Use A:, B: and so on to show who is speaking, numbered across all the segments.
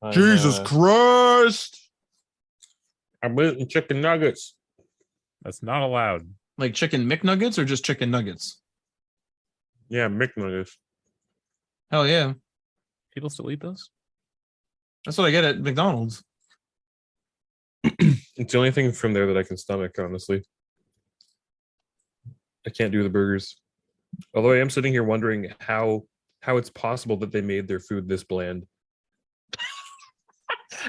A: I'm
B: Jesus Christ!
A: I'm eating chicken nuggets.
C: That's not allowed.
B: Like chicken McNuggets or just chicken nuggets?
A: Yeah, McNuggets.
B: Hell yeah.
C: People still eat those?
B: That's what I get at McDonald's.
A: It's the only thing from there that I can stomach, honestly. I can't do the burgers. Although I am sitting here wondering how it's possible that they made their food this bland.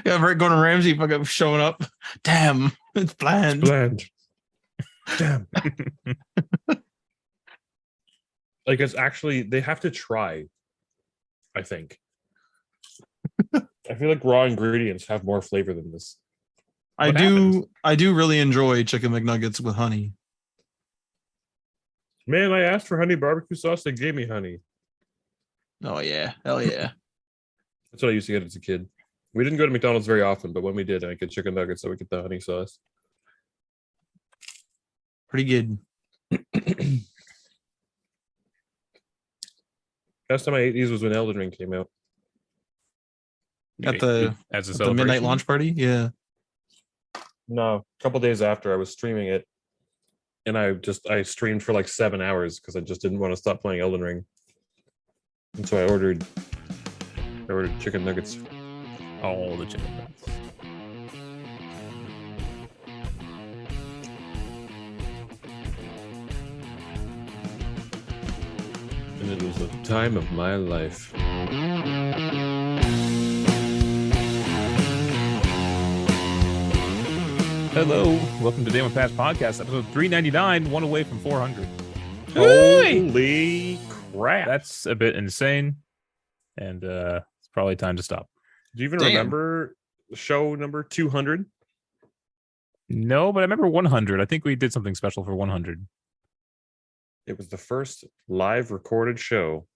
B: Yeah, right. Gordon Ramsay fucking showing up. Damn, it's bland.
A: Bland. Damn. Like, it's actually, they have to try, I think. I feel like raw ingredients have more flavor than this.
B: I do really enjoy chicken McNuggets with honey.
A: Man, I asked for honey barbecue sauce. They gave me honey.
B: Oh yeah, hell yeah.
A: That's what I used to get as a kid. We didn't go to McDonald's very often, but when we did, I get chicken nuggets, so we get the honey sauce.
B: Pretty good.
A: Last time I ate these was when Elden Ring came out.
B: At the midnight launch party? Yeah.
A: No, a couple days after I was streaming it, and I streamed for like 7 hours because I just didn't want to stop playing Elden Ring. And so I ordered chicken nuggets.
C: All the chicken nuggets.
A: And it was the time of my life.
C: Hello, welcome to Day One Pass Podcast, episode 399, one away from 400.
A: Holy crap!
C: That's a bit insane, and it's probably time to stop.
A: Do you even remember show number 200?
C: No, but I remember 100. I think we did something special for 100.
A: It was the first live recorded show.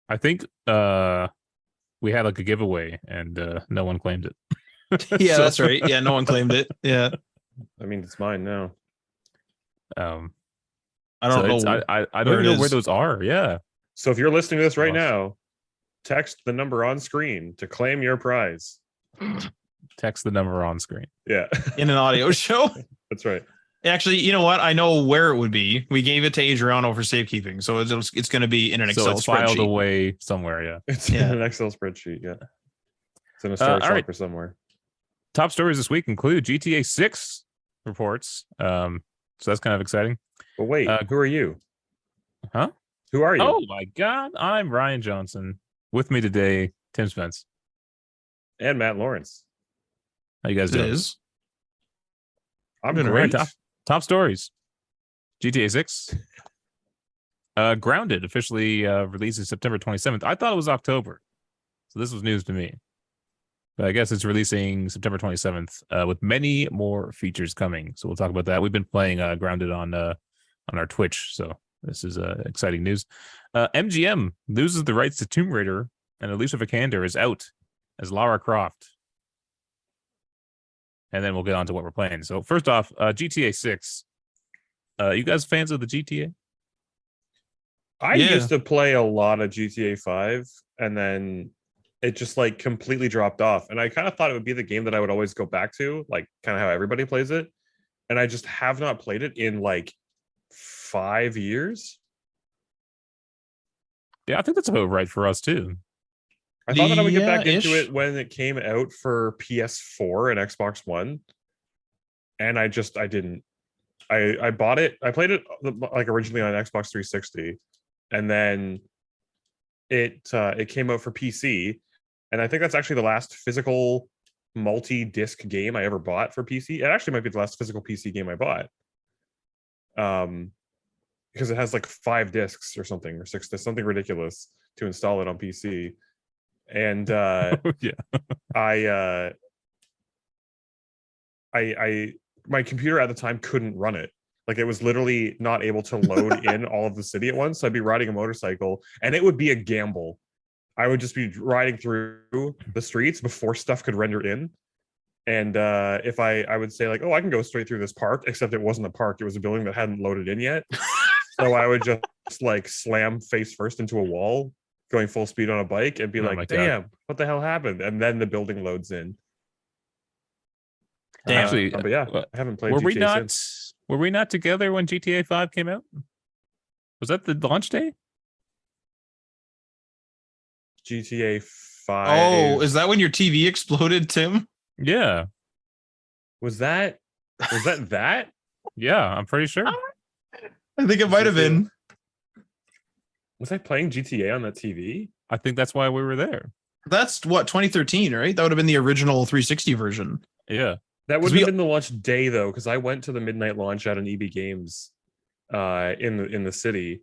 C: I think we had like a giveaway, and no one claimed it.
B: Yeah, so, that's right. Yeah, no one claimed it. Yeah.
A: I mean, it's mine now.
C: I
B: don't know.
C: I don't even know where those are. Yeah.
A: So if you're listening to this right now, text the number on screen to claim your prize.
C: Text the number on screen.
A: Yeah.
B: In an audio show.
A: That's right.
B: Actually, you know what? I know where it would be. We gave it to Adriano for safekeeping, so it's going to be in an Excel
C: it's
B: spreadsheet.
C: Filed away somewhere. Yeah.
A: It's in an Excel spreadsheet. Yeah. It's in a storage locker somewhere.
C: Top stories this week include GTA 6 reports. So that's kind of exciting.
A: But wait, who are you?
C: Huh?
A: Who are you?
C: Oh my God. I'm Ryan Johnson. With me today, Tim Spence.
A: And Matt Lawrence.
C: How you guys doing?
A: I'm great.
C: Top stories. GTA 6. Grounded officially releases September 27th. I thought it was October. So this was news to me. But I guess it's releasing September 27th with many more features coming. So we'll talk about that. We've been playing Grounded on our Twitch. So this is exciting news. MGM loses the rights to Tomb Raider, and Alicia Vikander is out as Lara Croft. And then we'll get on to what we're playing. So first off, GTA 6. You guys fans of the GTA?
A: I used to play a lot of GTA 5, and then it just like completely dropped off. And I kind of thought it would be the game that I would always go back to, like kind of how everybody plays it. And I just have not played it in like 5 years.
C: Yeah, I think that's about right for us too.
A: I thought that I would get back into it when it came out for PS4 and Xbox One. And I didn't. I bought it. I played it like originally on Xbox 360. And then it came out for PC. And I think that's actually the last physical multi-disc game I ever bought for PC. It actually might be the last physical PC game I bought. Because it has like 5 discs or something, or 6 discs, something ridiculous to install it on PC. And
C: yeah.
A: I my computer at the time couldn't run it. Like it was literally not able to load in all of the city at once. So I'd be riding a motorcycle and it would be a gamble. I would just be riding through the streets before stuff could render in. And if I would say like, oh, I can go straight through this park, except it wasn't a park. It was a building that hadn't loaded in yet. So I would just like slam face first into a wall going full speed on a bike and be
C: Oh my
A: like,
C: God.
A: damn, what the hell happened? And then the building loads in.
B: Damn.
C: Actually,
A: but yeah, I haven't played
C: were
A: GTA
C: we not
A: since.
C: were we not together when GTA 5 came out? Was that the launch day?
A: GTA 5.
B: Oh, is that when your TV exploded, Tim?
C: Yeah.
A: Was that that?
C: Yeah, I'm pretty sure.
B: I think it might have been.
A: Was I playing GTA on that TV?
C: I think that's why we were there.
B: That's what, 2013, right? That would have been the original 360 version.
C: Yeah.
A: That would have been the launch day though, because I went to the midnight launch at an EB Games in the city,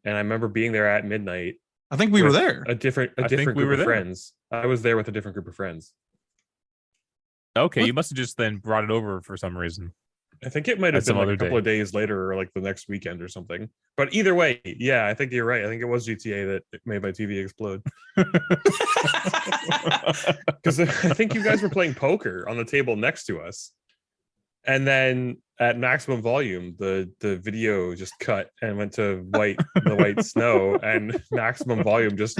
A: and I remember being there at midnight.
B: I think we were there.
A: A different group of friends. I was there with a different group of friends.
C: Okay,
B: What?
C: you must have just then brought it over for some reason.
A: I think it might have
C: At some
A: been like
C: other
A: a couple
C: day.
A: of days later or like the next weekend or something. But either way, yeah, I think you're right. I think it was GTA that made my TV explode. Because I think you guys were playing poker on the table next to us. And then at maximum volume, the video just cut and went to the white snow, and maximum volume just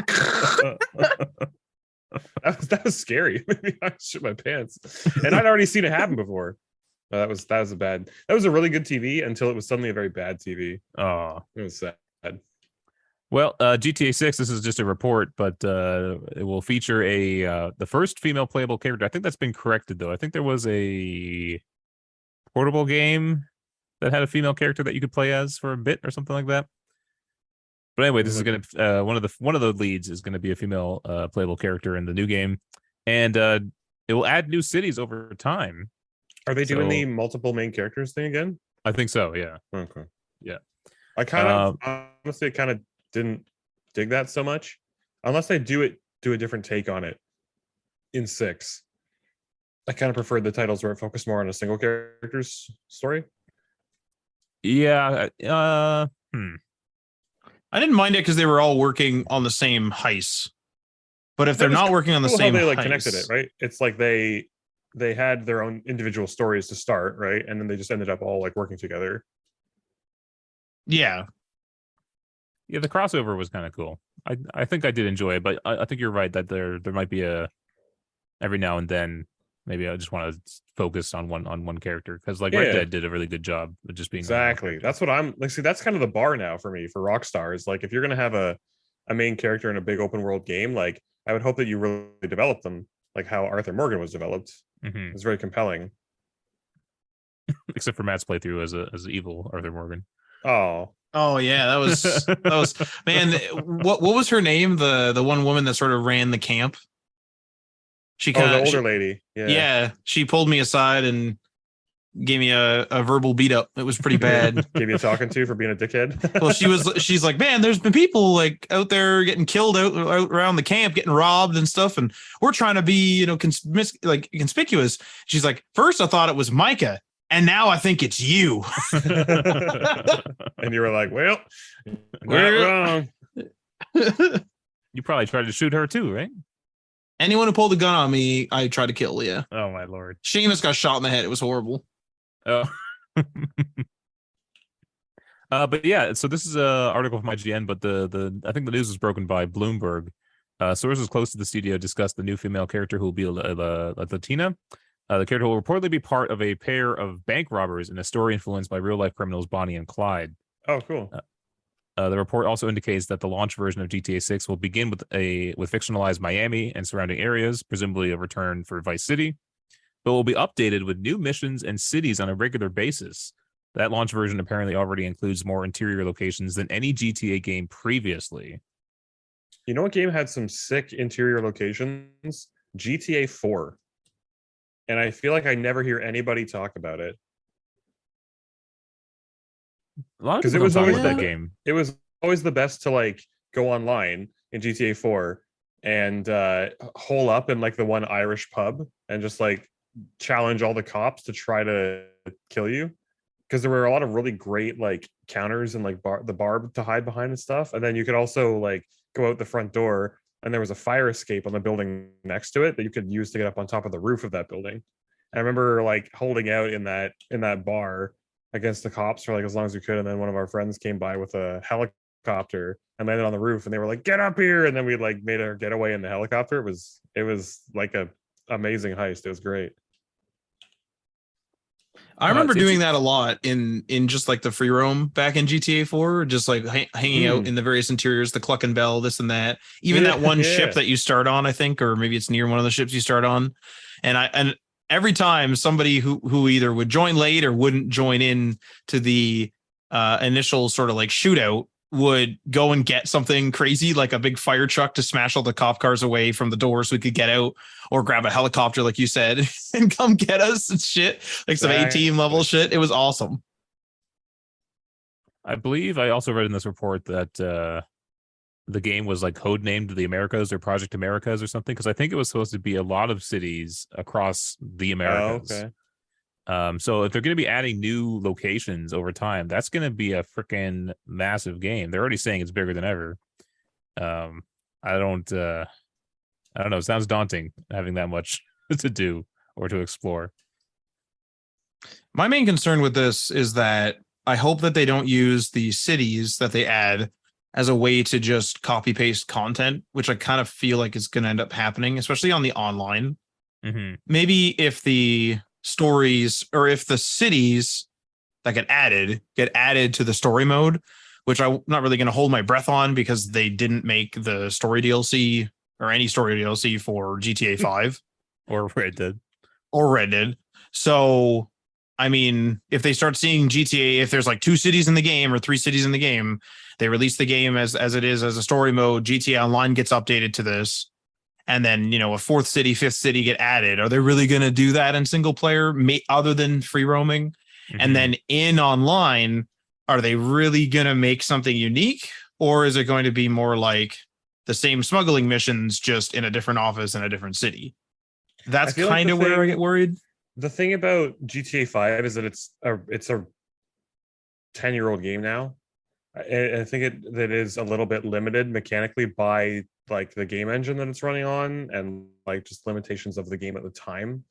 A: that was scary. Maybe I shit my pants. And I'd already seen it happen before. That was a really good TV until it was suddenly a very bad TV.
C: Oh.
A: It was sad.
C: Well, GTA 6, this is just a report, but it will feature the first female playable character. I think that's been corrected, though. I think there was a portable game that had a female character that you could play as for a bit or something like that. But anyway, this is going to one of the leads is going to be a female playable character in the new game, and it will add new cities over time.
A: Are they doing the multiple main characters thing again?
C: I think so. Yeah.
A: Okay.
C: Yeah.
A: I kind of honestly kind of didn't dig that so much, unless they do a different take on it in 6. I kind of preferred the titles where it focused more on a single character's story.
C: Yeah.
B: I didn't mind it because they were all working on the same heist. But if they're not working on the same
A: how they
B: heist,
A: connected it, right? It's like they had their own individual stories to start, right? And then they just ended up all like working together.
B: Yeah.
C: Yeah, the crossover was kind of cool. I think I did enjoy it, but I think you're right that there might be every now and then maybe I just want to focus on one character, because like Red Dead did a really good job of just being
A: exactly. That's what I'm like. See, that's kind of the bar now for me for Rockstar is like if you're gonna have a main character in a big open world game, like I would hope that you really develop them like how Arthur Morgan was developed.
C: Mm-hmm.
A: It's very compelling.
C: Except for Matt's playthrough as evil Arthur Morgan.
B: Oh yeah, that was man. What was her name? The one woman that sort of ran the camp. She
A: the older lady.
B: Yeah, she pulled me aside and gave me a verbal beat up. It was pretty bad.
A: Gave you a talking to for being a dickhead.
B: Well, she's like, man, there's been people like out there getting killed out around the camp, getting robbed and stuff, and we're trying to be, conspicuous. She's like, first I thought it was Micah, and now I think it's you.
A: And you were like, well, not wrong.
C: You probably tried to shoot her too, right?
B: Anyone who pulled a gun on me, I tried to kill. Yeah.
C: Oh my lord.
B: Seamus got shot in the head. It was horrible.
C: Oh. But yeah, so this is an article from IGN, but the I think the news was broken by Bloomberg. Sources close to the studio discussed the new female character who will be a Latina. The character will reportedly be part of a pair of bank robbers in a story influenced by real-life criminals Bonnie and Clyde.
A: Oh, cool.
C: The report also indicates that the launch version of GTA 6 will begin with fictionalized Miami and surrounding areas, presumably a return for Vice City, but will be updated with new missions and cities on a regular basis. That launch version apparently already includes more interior locations than any GTA game previously.
A: You know what game had some sick interior locations? GTA 4. And I feel like I never hear anybody talk about it.
C: Because it was always that game.
A: It was always the best to like go online in GTA 4 and hole up in like the one Irish pub and just like challenge all the cops to try to kill you. Because there were a lot of really great like counters and like the bar to hide behind and stuff. And then you could also like go out the front door and there was a fire escape on the building next to it that you could use to get up on top of the roof of that building. And I remember like holding out in that bar against the cops for like as long as we could, and then one of our friends came by with a helicopter and landed on the roof, and they were like, "Get up here!" And then we like made our getaway in the helicopter. It was like a amazing heist. It was great.
B: I remember doing that a lot in just like the free roam back in GTA 4, just like hanging out in the various interiors, the Cluck and Bell, this and that. Even that one ship that you start on, I think, or maybe it's near one of the ships you start on. And every time somebody who either would join late or wouldn't join in to the initial sort of like shootout would go and get something crazy like a big fire truck to smash all the cop cars away from the door so we could get out, or grab a helicopter like you said and come get us and shit, like some A-team level shit. It was awesome.
C: I believe I also read in this report that the game was like codenamed the Americas or Project Americas or something, because I think it was supposed to be a lot of cities across the Americas.
A: Oh, okay.
C: So if they're going to be adding new locations over time, that's going to be a freaking massive game. They're already saying it's bigger than ever. I don't know. It sounds daunting having that much to do or to explore.
B: My main concern with this is that I hope that they don't use the cities that they add as a way to just copy paste content, which I kind of feel like is going to end up happening, especially on the online.
C: Mm-hmm.
B: Maybe if the stories or if the cities that get added to the story mode, which I'm not really going to hold my breath on because they didn't make the story DLC or any story DLC for GTA 5
C: or Red Dead.
B: So, I mean, if they start seeing GTA, if there's like 2 cities in the game or 3 cities in the game, they release the game as it is as a story mode. GTA Online gets updated to this. And then, a 4th city, 5th city get added. Are they really going to do that in single player other than free roaming? Mm-hmm. And then in online, are they really going to make something unique? Or is it going to be more like the same smuggling missions, just in a different office in a different city? That's kind of where I get worried.
A: The thing about GTA 5 is that it's a 10-year-old game now. I think that is a little bit limited mechanically by like the game engine that it's running on and like just limitations of the game at the time.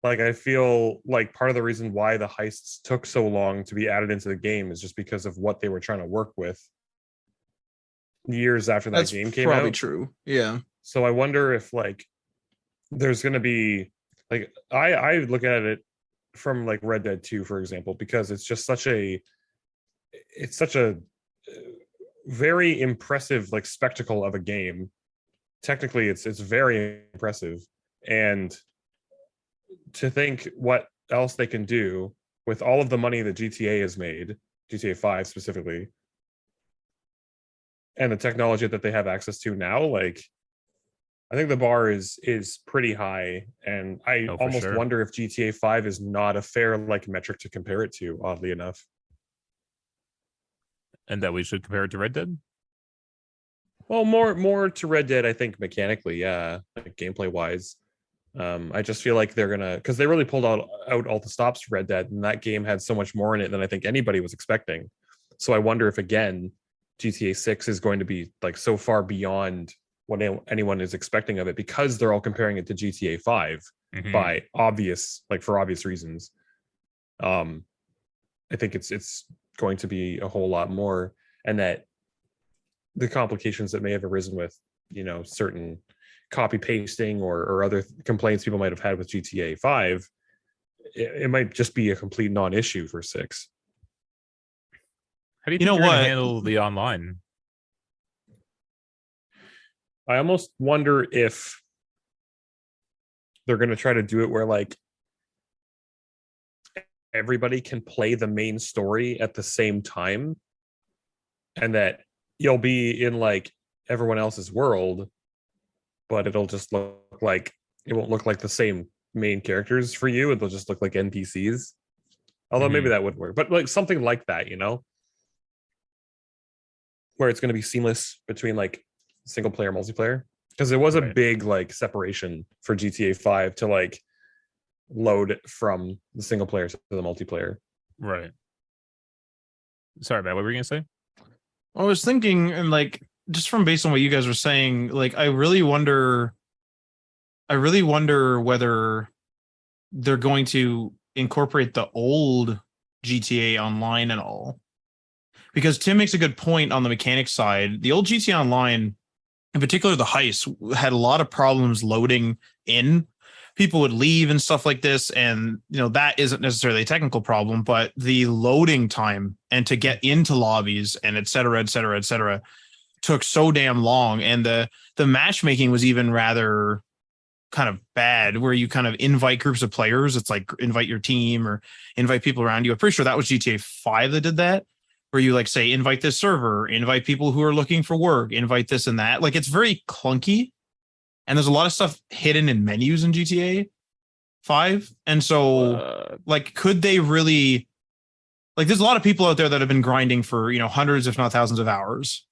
A: Like I feel like part of the reason why the heists took so long to be added into the game is just because of what they were trying to work with years after that game came out. That's
B: probably true. Yeah.
A: So I wonder if like there's going to be like I look at it from like Red Dead 2, for example, because it's just such a very impressive like spectacle of a game. Technically it's very impressive, and to think what else they can do with all of the money that GTA has made, GTA 5 specifically, and the technology that they have access to now, like I think the bar is pretty high, and I almost wonder if GTA 5 is not a fair like metric to compare it to, oddly enough.
C: And that we should compare it to Red Dead?
A: Well, more to Red Dead, I think, mechanically, yeah, like gameplay wise. I just feel like they're gonna, because they really pulled out all the stops to Red Dead, and that game had so much more in it than I think anybody was expecting. So I wonder if again GTA 6 is going to be like so far beyond what anyone is expecting of it, because they're all comparing it to GTA 5 by for obvious reasons. I think it's going to be a whole lot more, and that the complications that may have arisen with certain copy pasting or other complaints people might have had with GTA 5, it might just be a complete non-issue for 6.
C: How do you think you're going to handle the online?
A: I almost wonder if they're going to try to do it where like everybody can play the main story at the same time, and that you'll be in like everyone else's world, but it'll just look like, it won't look like the same main characters for you. It'll just look like NPCs. Although maybe that would work, but like something like that, where it's going to be seamless between like single player, multiplayer, because there was a big like separation for GTA 5 to like load from the single player to the multiplayer.
C: Right. Sorry, Matt, what were you gonna say?
B: I was thinking, and like just from based on what you guys were saying, like I really wonder whether they're going to incorporate the old GTA Online and all, because Tim makes a good point on the mechanics side. The old GTA Online, in particular, the heist had a lot of problems loading in. People would leave and stuff like this, and that isn't necessarily a technical problem, but the loading time and to get into lobbies and et cetera, took so damn long, and the matchmaking was even rather kind of bad, where you kind of invite groups of players. It's like invite your team or invite people around you. I'm pretty sure that was GTA 5 that did that, where you like say invite this server, invite people who are looking for work, invite this and that. Like, it's very clunky. And there's a lot of stuff hidden in menus in GTA 5. And so, like, could they really, like, there's a lot of people out there that have been grinding for, hundreds, if not thousands of hours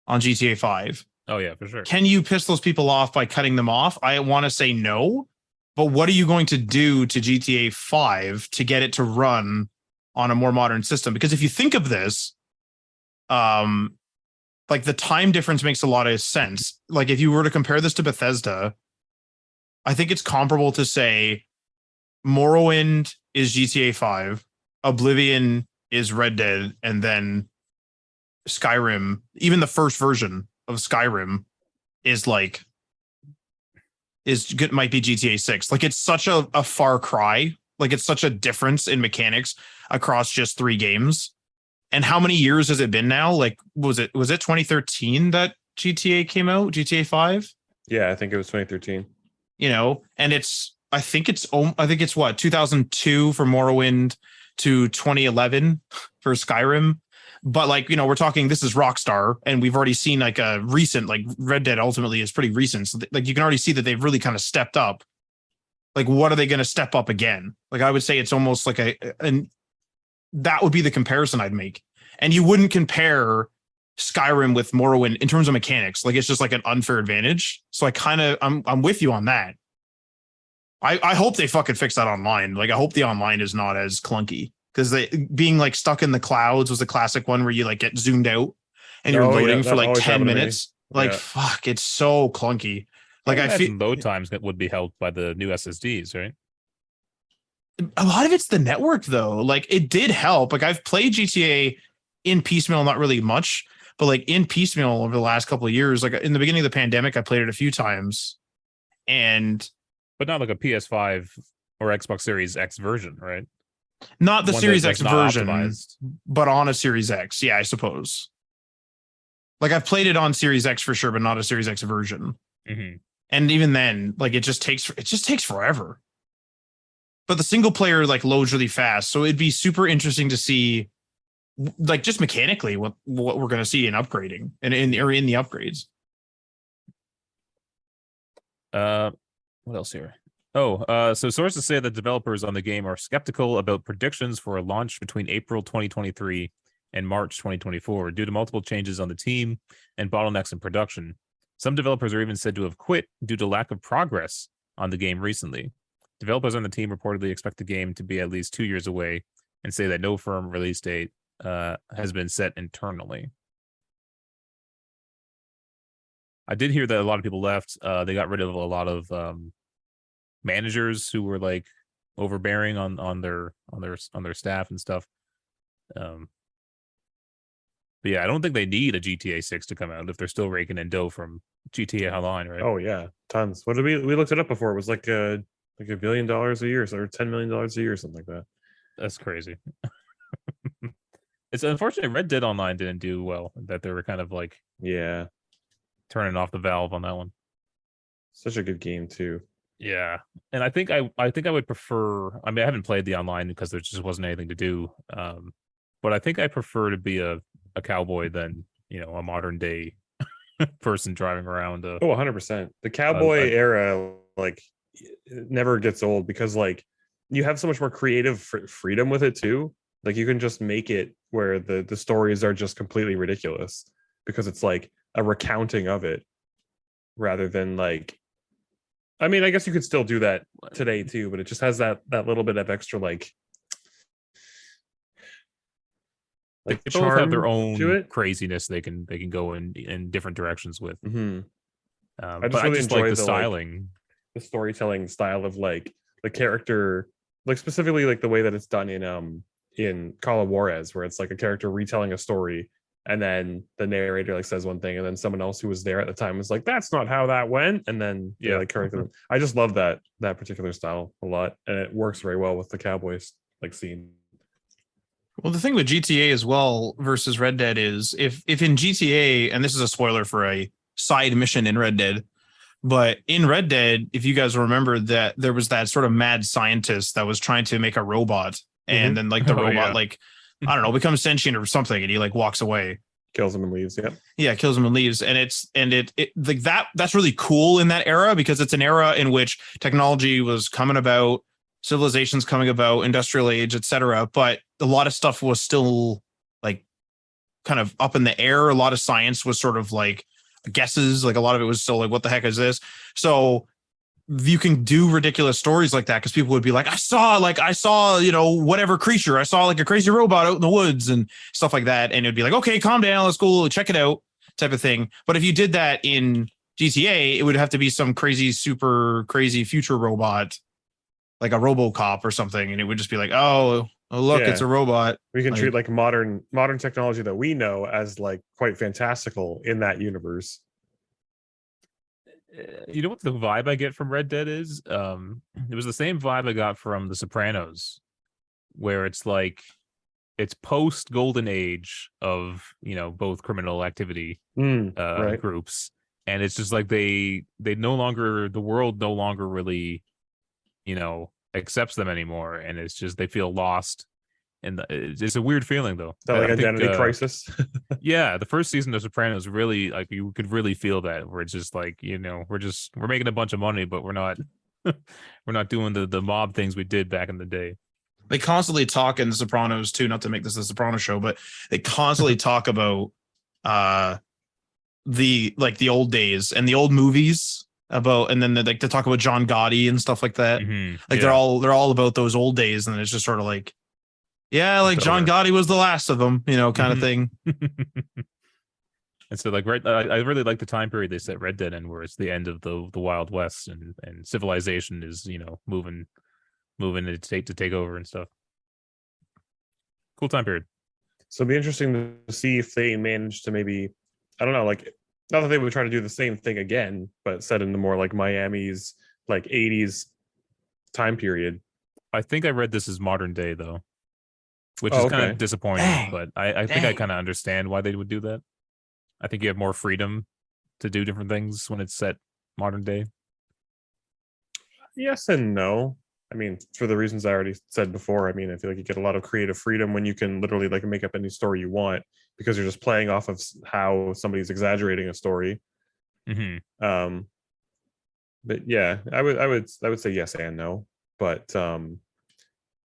B: on GTA 5.
C: Oh, yeah, for sure.
B: Can you piss those people off by cutting them off? I want to say no. But what are you going to do to GTA 5 to get it to run on a more modern system? Because if you think of this, like, the time difference makes a lot of sense. Like, if you were to compare this to Bethesda, I think it's comparable to say Morrowind is GTA 5, Oblivion is Red Dead, and then Skyrim, even the first version of Skyrim might be GTA 6. Like, it's such a far cry. Like, it's such a difference in mechanics across just 3 games. And how many years has it been now? Like, was it 2013 that GTA came out? GTA 5?
A: Yeah, I think it was 2013.
B: And I think it's what, 2002 for Morrowind to 2011 for Skyrim. But like, we're talking, this is Rockstar, and we've already seen like a recent, like Red Dead ultimately is pretty recent. So like, you can already see that they've really kind of stepped up. Like, what are they going to step up again? Like, I would say it's almost like that would be the comparison I'd make. And you wouldn't compare Skyrim with Morrowind in terms of mechanics. Like, it's just like an unfair advantage. So I'm with you on that. I hope they fucking fix that online. Like, I hope the online is not as clunky, because being like stuck in the clouds was a classic one where you like get zoomed out and you're loading for like 10 minutes. Like, fuck, it's so clunky. Like, I feel
C: load times that would be helped by the new SSDs, right?
B: A lot of it's the network, though. Like, it did help. Like, I've played GTA in piecemeal, not really much, but like in piecemeal over the last couple of years. Like, in the beginning of the pandemic, I played it a few times,
C: but not like a PS5 or Xbox Series X version, right?
B: Not the
C: One
B: Series X version,
C: optimized.
B: But on a Series X. Yeah, I suppose. Like, I've played it on Series X for sure, but not a Series X version.
C: Mm-hmm.
B: And even then, like, it just takes forever. But the single player like loads really fast, so it'd be super interesting to see, like, just mechanically what we're going to see in upgrading and in the upgrades.
C: What else here? So sources say that developers on the game are skeptical about predictions for a launch between April 2023 and March 2024 due to multiple changes on the team and bottlenecks in production. Some developers are even said to have quit due to lack of progress on the game recently. Developers on the team reportedly expect the game to be at least 2 years away and say that no firm release date has been set internally. I did hear that a lot of people left. They got rid of a lot of managers who were like overbearing on their staff and stuff. But yeah, I don't think they need a GTA 6 to come out if they're still raking in dough from GTA Online, right?
A: Oh yeah, tons. What did we looked it up before? It was like $1 billion a year, or $10 million a year, something like that.
C: That's crazy. It's unfortunate Red Dead Online didn't do well. That they were kind of like turning off the valve on that one.
A: Such a good game too.
C: Yeah, and I think I would prefer. I mean, I haven't played the online because there just wasn't anything to do. But I think I prefer to be a cowboy than a modern day person driving around.
A: 100%. The cowboy era, like, it never gets old because like you have so much more creative freedom with it too. Like, you can just make it where the stories are just completely ridiculous because it's like a recounting of it rather than like. I mean, I guess you could still do that today too, but it just has that little bit of extra like
C: they both have their own craziness they can go in different directions with.
A: Mm-hmm.
C: I just really enjoy the styling,
A: the storytelling style of like the character, like specifically like the way that it's done in in Call of Juarez, where it's like a character retelling a story, and then the narrator like says one thing, and then someone else who was there at the time was like, "That's not how that went," and then they like correct them. I just love that particular style a lot, and it works very well with the Cowboys like scene.
B: Well, the thing with GTA as well versus Red Dead is if in GTA, and this is a spoiler for a side mission in Red Dead, but in Red Dead, if you guys remember that there was that sort of mad scientist that was trying to make a robot, and then like the robot like I don't know becomes sentient or something, and he like walks away,
A: kills him and leaves.
B: Yeah, kills him and leaves, and it like that's really cool in that era because it's an era in which technology was coming about, civilizations coming about, industrial age, etc. But a lot of stuff was still like kind of up in the air. A lot of science was sort of like guesses. Like a lot of it was still like, what the heck is this? So you can do ridiculous stories like that because people would be like, I saw, you know, whatever creature. I saw like a crazy robot out in the woods and stuff like that. And it'd be like, okay, calm down. Let's go check it out type of thing. But if you did that in GTA, it would have to be some crazy, super crazy future robot, like a RoboCop or something. And it would just be like, oh look, it's a robot.
A: We can treat like modern technology that we know as like quite fantastical in that universe.
C: You know what the vibe I get from Red Dead is? It was the same vibe I got from The Sopranos, where it's like it's post golden age of, you know, both criminal activity groups, and it's just like they no longer, the world no longer really, you know, accepts them anymore, and it's just they feel lost. And it's a weird feeling though.
A: That like identity crisis.
C: Yeah, the first season of Sopranos really, like, you could really feel that, where it's just like, you know, we're making a bunch of money, but we're not doing the mob things we did back in the day.
B: They constantly talk in The Sopranos too, not to make this a Sopranos show, but they constantly talk about the old days and the old movies about, and then they talk about John Gotti and stuff like that. They're all about those old days, and it's just sort of like, yeah, like John Gotti was the last of them, you know, kind of thing.
C: And so, like, I really like the time period they set Red Dead in, where it's the end of the Wild West, and civilization is, you know, moving to take over and stuff. Cool time period.
A: So it'd be interesting to see if they manage to maybe, I don't know, like, not that they would try to do the same thing again, but set in the more like Miami's like 80s time period.
C: I think I read this as modern day though, which is kind of disappointing. But I think I kind of understand why they would do that. I think you have more freedom to do different things when it's set modern day.
A: Yes and no. I mean, for the reasons I already said before, I mean, I feel like you get a lot of creative freedom when you can literally like make up any story you want, because you're just playing off of how somebody's exaggerating a story. But yeah, I would say yes and no. But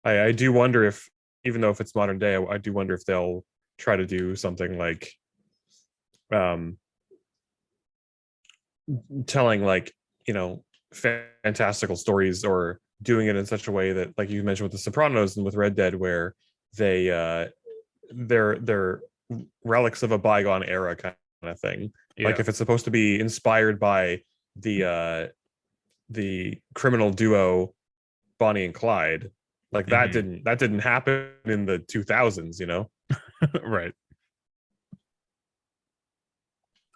A: I do wonder if, even though if it's modern day, I do wonder if they'll try to do something like telling, like, you know, fantastical stories, or doing it in such a way that, like you mentioned with The Sopranos and with Red Dead, where they're relics of a bygone era kind of thing. Like if it's supposed to be inspired by the criminal duo Bonnie and Clyde, like that didn't happen in the 2000s, you know.
C: Right.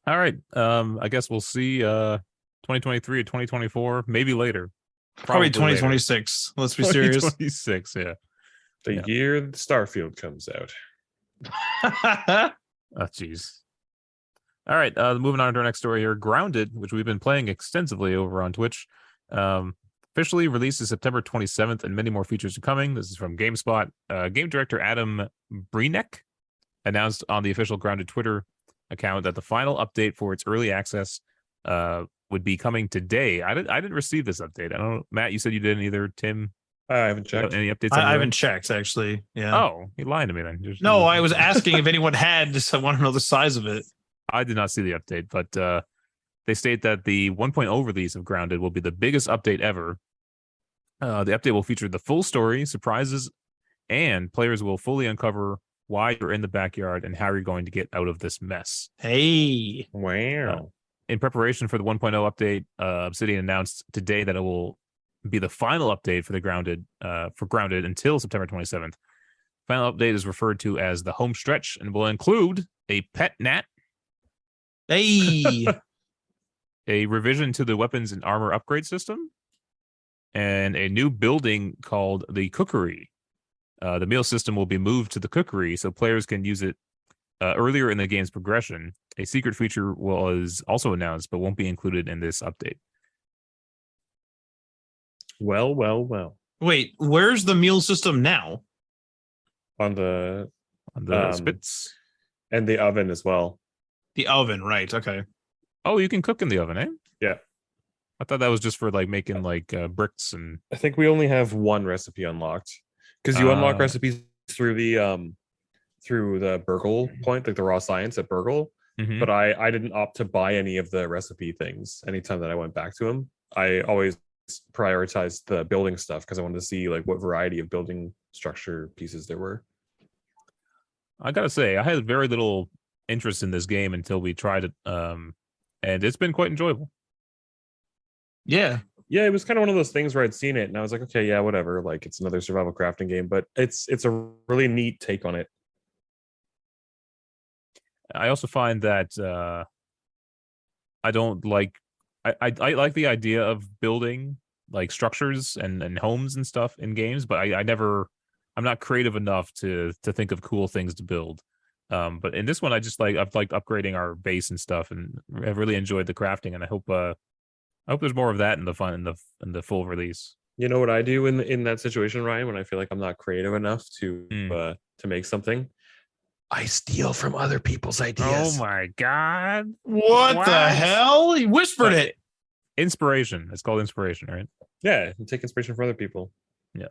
C: All right. I guess we'll see 2023 or 2024, maybe later.
B: Probably 2026. Let's be serious.
C: 2026, yeah.
A: The year Starfield comes out.
C: Oh, jeez. All right. Moving on to our next story here. Grounded, which we've been playing extensively over on Twitch, officially releases September 27th, and many more features are coming. This is from GameSpot. Game director Adam Breenek announced on the official Grounded Twitter account that the final update for its early access would be coming today. I didn't receive this update. I don't know, Matt, you said you didn't either. Tim,
A: I haven't checked
C: any updates.
B: I haven't checked, actually. Yeah.
C: Oh, you lied to me then.
B: No, I was asking if anyone had. Just I want to know the size of it.
C: I did not see the update, but they state that the 1.0 release of Grounded will be the biggest update ever. The update will feature the full story, surprises, and players will fully uncover why you're in the backyard and how you're going to get out of this mess.
B: Hey.
A: Wow.
C: In preparation for the 1.0 update, Obsidian announced today that it will be the final update for the Grounded until September 27th. Final update is referred to as the home stretch and will include a pet gnat,
B: Hey,
C: a revision to the weapons and armor upgrade system, and a new building called the Cookery. The meal system will be moved to the Cookery so players can use it earlier in the game's progression. A secret feature was also announced but won't be included in this update.
A: Well.
B: wait, where's the meal system now?
A: On the
C: Spits.
A: and the oven as well.
B: The oven, right? Okay.
C: Oh, you can cook in the oven, eh?
A: Yeah.
C: I thought that was just for like making like bricks and.
A: I think we only have one recipe unlocked because you unlock recipes through the Burgle point, like the raw science at Burgle.
C: Mhm.
A: But I didn't opt to buy any of the recipe things anytime that I went back to them. I always prioritized the building stuff because I wanted to see like what variety of building structure pieces there were.
C: I gotta say, I had very little interest in this game until we tried it, and it's been quite enjoyable.
B: Yeah.
A: Yeah, it was kind of one of those things where I'd seen it and I was like, okay, yeah, whatever. Like it's another survival crafting game, but it's a really neat take on it.
C: I also find that I don't like. I like the idea of building like structures and homes and stuff in games, but I'm not creative enough to think of cool things to build. But in this one, I've liked upgrading our base and stuff, and I've really enjoyed the crafting. And I hope there's more of that in the full release.
A: You know what I do in that situation, Ryan, when I feel like I'm not creative enough to make something? I steal from other people's ideas.
C: Oh my god!
B: What the hell? He whispered it.
C: Inspiration. It's called inspiration, right?
A: Yeah, take inspiration from other people.
C: Yeah.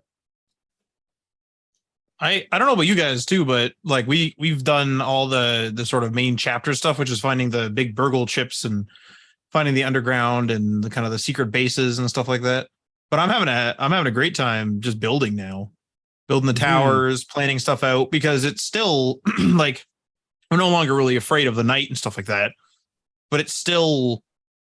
B: I don't know about you guys too, but like we've done all the sort of main chapter stuff, which is finding the big Burgle chips and finding the underground and the kind of the secret bases and stuff like that. But I'm having a great time just building now. Building the towers, planning stuff out, because it's still like I'm no longer really afraid of the night and stuff like that. But it's still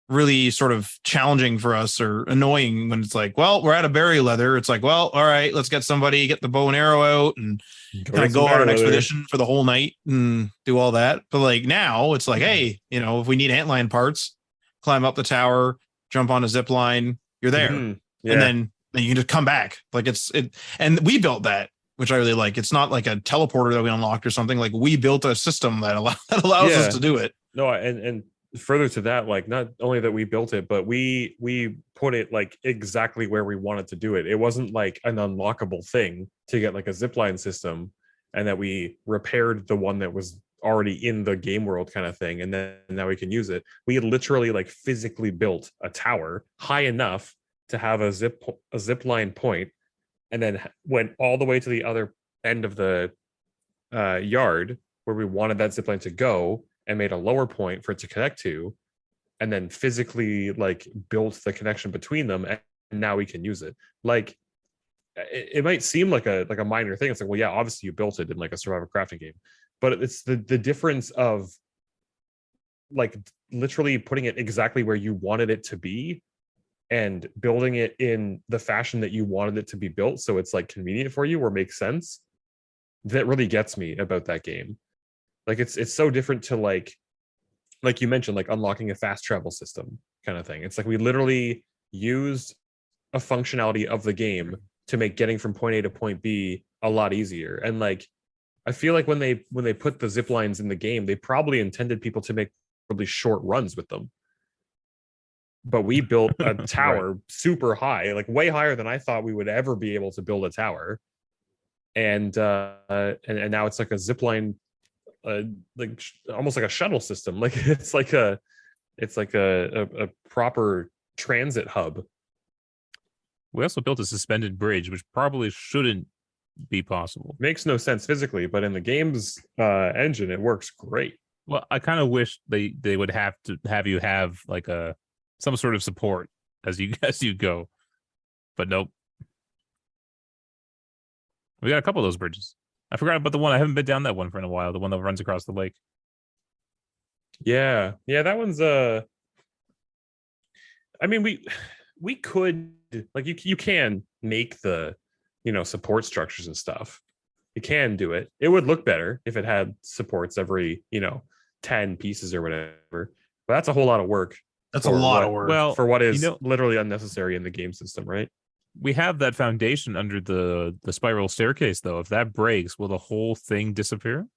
B: really sort of challenging for us, or annoying when it's like, well, we're out of berry leather. It's like, well, all right, let's get the bow and arrow out and kind of go on an expedition for the whole night and do all that. But like now it's like, hey, if we need antlion parts, climb up the tower, jump on a zip line, you're there.
A: Yeah.
B: And then you can just come back. Like and we built that, which I really like. It's not like a teleporter that we unlocked or something. Like we built a system that allows us to do it.
A: No, and further to that, like not only that we built it, but we put it like exactly where we wanted to do it. It wasn't like an unlockable thing to get like a zipline system, and that we repaired the one that was already in the game world kind of thing, and then now we can use it. We literally like physically built a tower high enough to have a zip line point, and then went all the way to the other end of the yard where we wanted that zip line to go, and made a lower point for it to connect to, and then physically like built the connection between them, and now we can use it. Like it might seem like a minor thing. It's like, well, yeah, obviously you built it in like a survival crafting game, but it's the difference of like literally putting it exactly where you wanted it to be and building it in the fashion that you wanted it to be built, so it's like convenient for you or makes sense. That really gets me about that game. Like it's so different to like you mentioned, like unlocking a fast travel system kind of thing. It's like we literally used a functionality of the game to make getting from point A to point B a lot easier. And like I feel like when they put the zip lines in the game, they probably intended people to make really short runs with them. But we built a tower super high, like way higher than I thought we would ever be able to build a tower. And now it's like a zip line, like almost like a shuttle system. Like it's like a proper transit hub.
C: We also built a suspended bridge, which probably shouldn't be possible.
A: Makes no sense physically, but in the game's engine, it works great.
C: Well, I kind of wish they would have to have you have like some sort of support as you go, but nope. We got a couple of those bridges. I forgot about the one. I haven't been down that one for a while. The one that runs across the lake.
A: Yeah, that one's I mean, we could like you can make the support structures and stuff, You can do it. It would look better if it had supports every 10 pieces or whatever. But that's a whole lot of work.
B: That's a lot of work.
C: Well,
A: for what is literally unnecessary in the game system, right?
C: We have that foundation under the spiral staircase, though. If that breaks, will the whole thing disappear?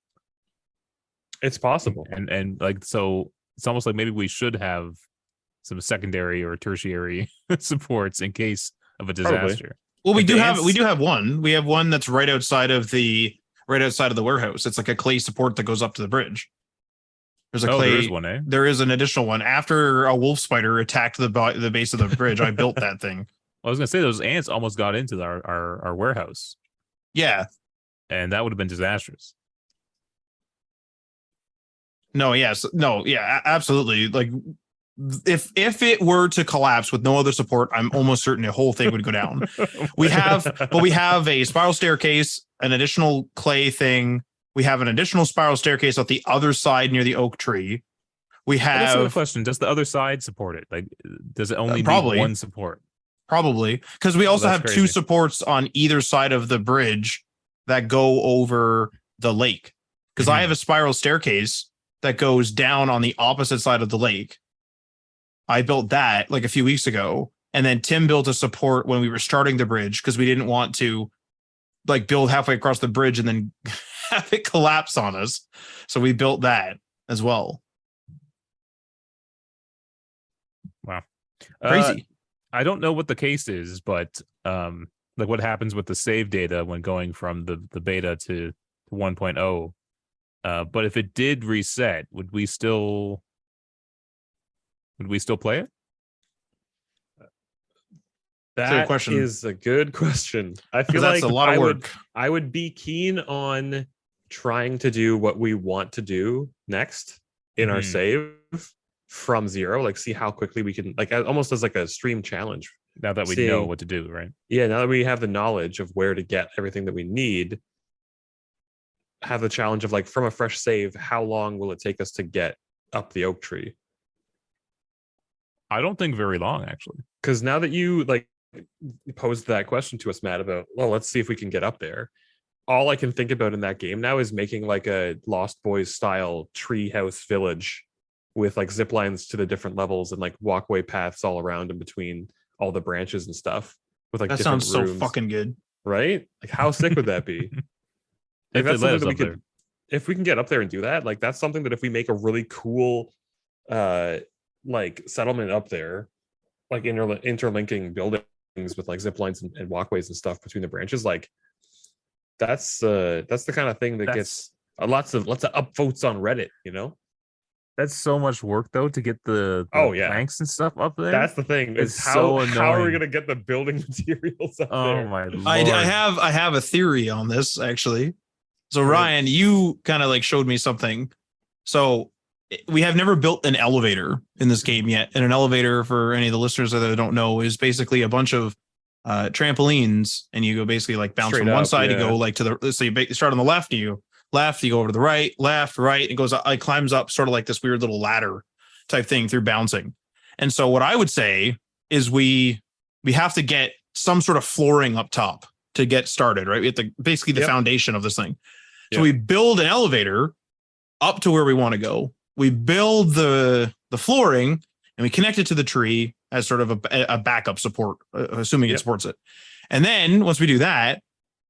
A: It's possible.
C: And like, so it's almost like maybe we should have some secondary or tertiary supports in case of a disaster.
A: Probably.
B: Well, we do have one. We have one that's right outside of the warehouse. It's like a clay support that goes up to the bridge. There's a clay.
C: There is one, eh?
B: There is an additional one. After a wolf spider attacked the base of the bridge, I built that thing.
C: I was gonna say those ants almost got into our warehouse.
B: Yeah.
C: And that would have been disastrous.
B: No, yes. No, yeah, absolutely. Like if it were to collapse with no other support, I'm almost certain the whole thing would go down. We have a spiral staircase, an additional clay thing. We have an additional spiral staircase at the other side near the oak tree. We have.
C: That's another question. Does the other side support it? Like, does it only
B: probably
C: need one support?
B: Probably, because we also have
C: crazy.
B: 2 supports on either side of the bridge that go over the lake. Because I have a spiral staircase that goes down on the opposite side of the lake. I built that like a few weeks ago, and then Tim built a support when we were starting the bridge because we didn't want to like build halfway across the bridge and then have it collapse on us. So we built that as well.
C: Wow.
B: Crazy.
C: I don't know what the case is, but like what happens with the save data when going from the beta to 1.0. But if it did reset, would we still play it?
A: That is a good question. I feel like
B: that's a lot of work.
A: I would be keen on trying to do what we want to do next in our save from 0, like see how quickly we can, like almost as like a stream challenge.
C: Now that we know what to do, right?
A: Yeah, now that we have the knowledge of where to get everything that we need, have the challenge of like from a fresh save, how long will it take us to get up the oak tree?
C: I don't think very long, actually.
A: Because now that you like posed that question to us, Matt, about, well, let's see if we can get up there. All I can think about in that game now is making like a Lost Boys style treehouse village with like zip lines to the different levels and like walkway paths all around in between all the branches and stuff. With like
B: that sounds so fucking good,
A: right? Like how sick would that be? If that's something that we could, if we can get up there and do that, like that's something that if we make a really cool like settlement up there, like interlinking buildings with like zip lines and walkways and stuff between the branches, like that's the kind of thing that gets lots of upvotes on Reddit, you know?
C: That's so much work though to get the planks and stuff up there.
A: That's the thing.
C: It's how
A: are we gonna get the building materials up there?
C: Oh my Lord.
B: I have a theory on this actually. So Ryan, you kind of like showed me something. So we have never built an elevator in this game yet. And an elevator, for any of the listeners that don't know, is basically a bunch of trampolines, and you go basically like bounce from one side, you go like to the, so you start on the left, you go over to the right, left, right, it goes, it climbs up sort of like this weird little ladder type thing through bouncing. And so what I would say is we have to get some sort of flooring up top to get started, right? We have to basically the foundation of this thing. So we build an elevator up to where we want to go. We build the flooring and we connect it to the tree as sort of a backup support, assuming it supports it. And then once we do that,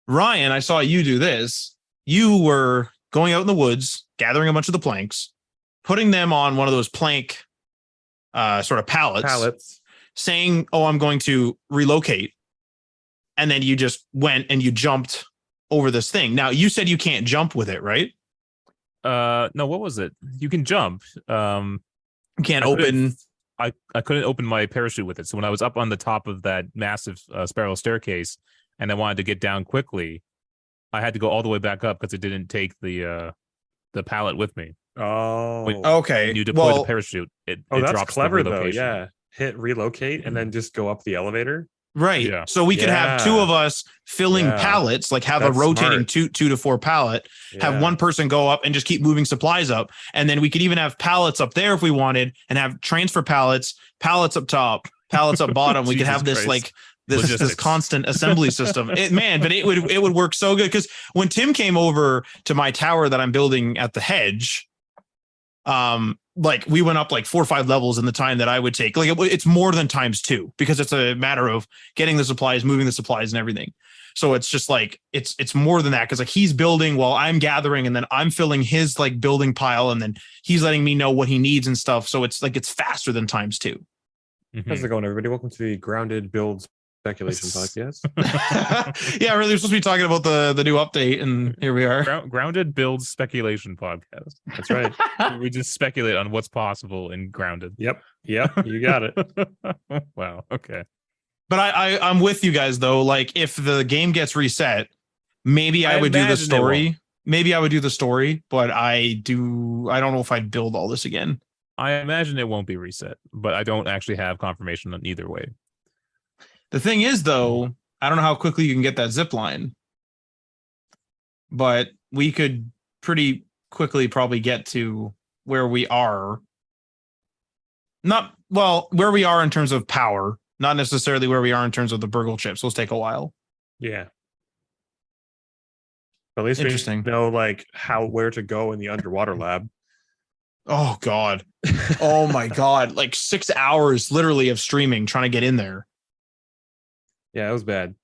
B: Ryan, I saw you do this. You were going out in the woods, gathering a bunch of the planks, putting them on one of those plank sort of pallets, saying, "Oh, I'm going to relocate." And then you just went and you jumped over this thing. Now, you said you can't jump with it, right?
C: No, what was it? You can jump.
B: You can't open.
C: I couldn't open my parachute with it. So when I was up on the top of that massive spiral staircase and I wanted to get down quickly, I had to go all the way back up because it didn't take the pallet with me.
A: Oh,
B: okay.
C: When you deploy the parachute, it
A: that's
C: drops
A: clever
C: the
A: though. Yeah, hit relocate and then just go up the elevator.
B: Right. Yeah. So we could have 2 of us filling pallets, like have a rotating 2 to 4 pallet, have one person go up and just keep moving supplies up. And then we could even have pallets up there if we wanted and have transfer pallets up top, pallets up bottom, we could have
C: Jesus
B: this
C: Christ.
B: like this
C: Logistics.
B: constant assembly system. But it would work so good, because when Tim came over to my tower that I'm building at the hedge, like we went up like 4 or 5 levels in the time that I would take. Like it's more than ×2, because it's a matter of getting the supplies, moving the supplies, and everything. So it's just like it's more than that, because like he's building while I'm gathering, and then I'm filling his like building pile, and then he's letting me know what he needs and stuff. So it's like it's faster than ×2.
A: How's it going, everybody? Welcome to the Grounded Builds Speculation Podcast.
B: Yeah, really, we're supposed to be talking about the new update, and here we are.
C: Grounded Builds Speculation Podcast.
A: That's right.
C: We just speculate on what's possible in Grounded.
A: Yep, you got it.
C: Wow. Okay.
B: But I'm with you guys though. Like if the game gets reset, maybe I would do the
C: imagine it
B: story.
C: won't.
B: Maybe I would do the story, but I don't know if I'd build all this again.
C: I imagine it won't be reset, but I don't actually have confirmation on either way.
B: The thing is though, I don't know how quickly you can get that zip line, but we could pretty quickly probably get to where we are. Where we are in terms of power, not necessarily where we are in terms of the Burgle chips. Those take a while.
A: Yeah. At least
B: Interesting.
A: we know like where to go in the underwater lab.
B: Oh God. Oh my God. Like 6 hours literally of streaming trying to get in there.
A: Yeah, it was bad.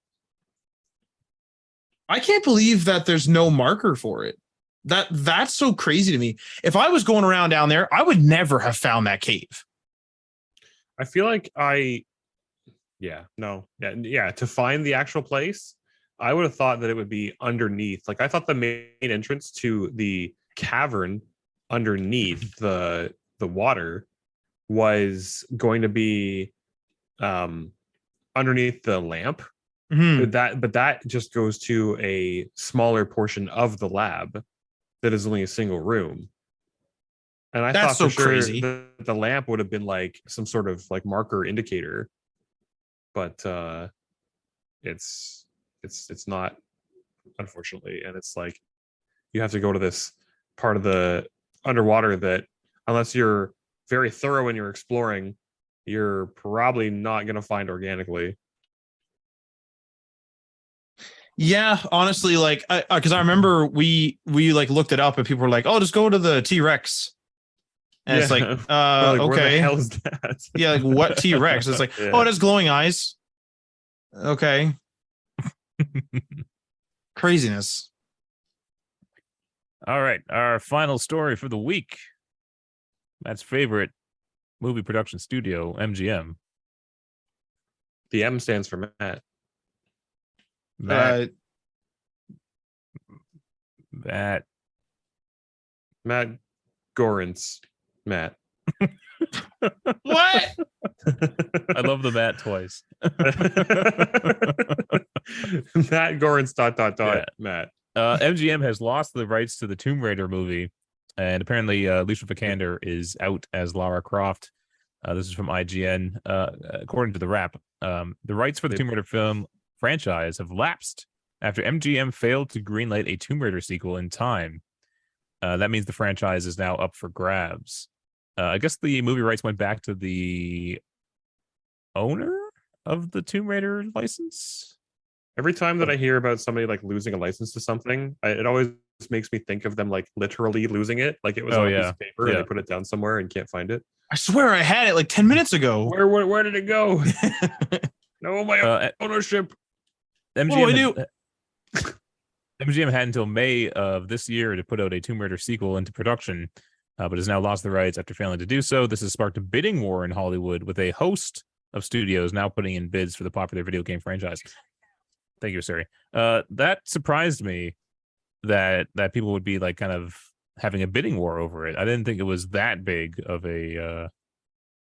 B: I can't believe that there's no marker for it. That's so crazy to me. If I was going around down there, I would never have found that cave.
A: I feel like to find the actual place, I would have thought that it would be underneath. Like I thought the main entrance to the cavern underneath the water was going to be underneath the lamp.
B: Mm-hmm.
A: But that just goes to a smaller portion of the lab that is only a single room. And I
B: That's
A: thought
B: so
A: for sure
B: crazy.
A: the lamp would have been like some sort of like marker indicator, but it's not, unfortunately. And it's like you have to go to this part of the underwater that, unless you're very thorough when you're exploring, you're probably not going to find organically.
B: Yeah, honestly, like, because I remember we like looked it up and people were like, "Oh, just go to the T-Rex," and it's like,
A: Like, where the
B: okay,
A: hell is that?
B: yeah, like what T-Rex? It's like,
A: Yeah.
B: oh, it has glowing eyes. Okay, craziness.
C: All right. Our final story for the week. Matt's favorite movie production studio, MGM.
A: The M stands for Matt.
C: Matt
A: Gorance. Matt.
B: What?
C: I love the Matt twice.
A: Matt Gorance ...
C: Yeah.
A: Matt.
C: MGM has lost the rights to the Tomb Raider movie, and apparently Alicia Vikander is out as Lara Croft. This is from IGN. According to the Wrap, the rights for the Tomb Raider film franchise have lapsed after MGM failed to greenlight a Tomb Raider sequel in time. That means the franchise is now up for grabs. I guess the movie rights went back to the owner of the Tomb Raider license.
A: Every time that I hear about somebody like losing a license to something, it always makes me think of them like literally losing it. Like it was on a piece of paper and they put it down somewhere and can't find it.
B: I swear I had it like 10 minutes ago.
A: Where did it go? No, my ownership.
C: MGM had until May of this year to put out a Tomb Raider sequel into production, but has now lost the rights after failing to do so. This has sparked a bidding war in Hollywood, with a host of studios now putting in bids for the popular video game franchise. Thank you, Siri. That surprised me that people would be like kind of having a bidding war over it. I didn't think it was that big of an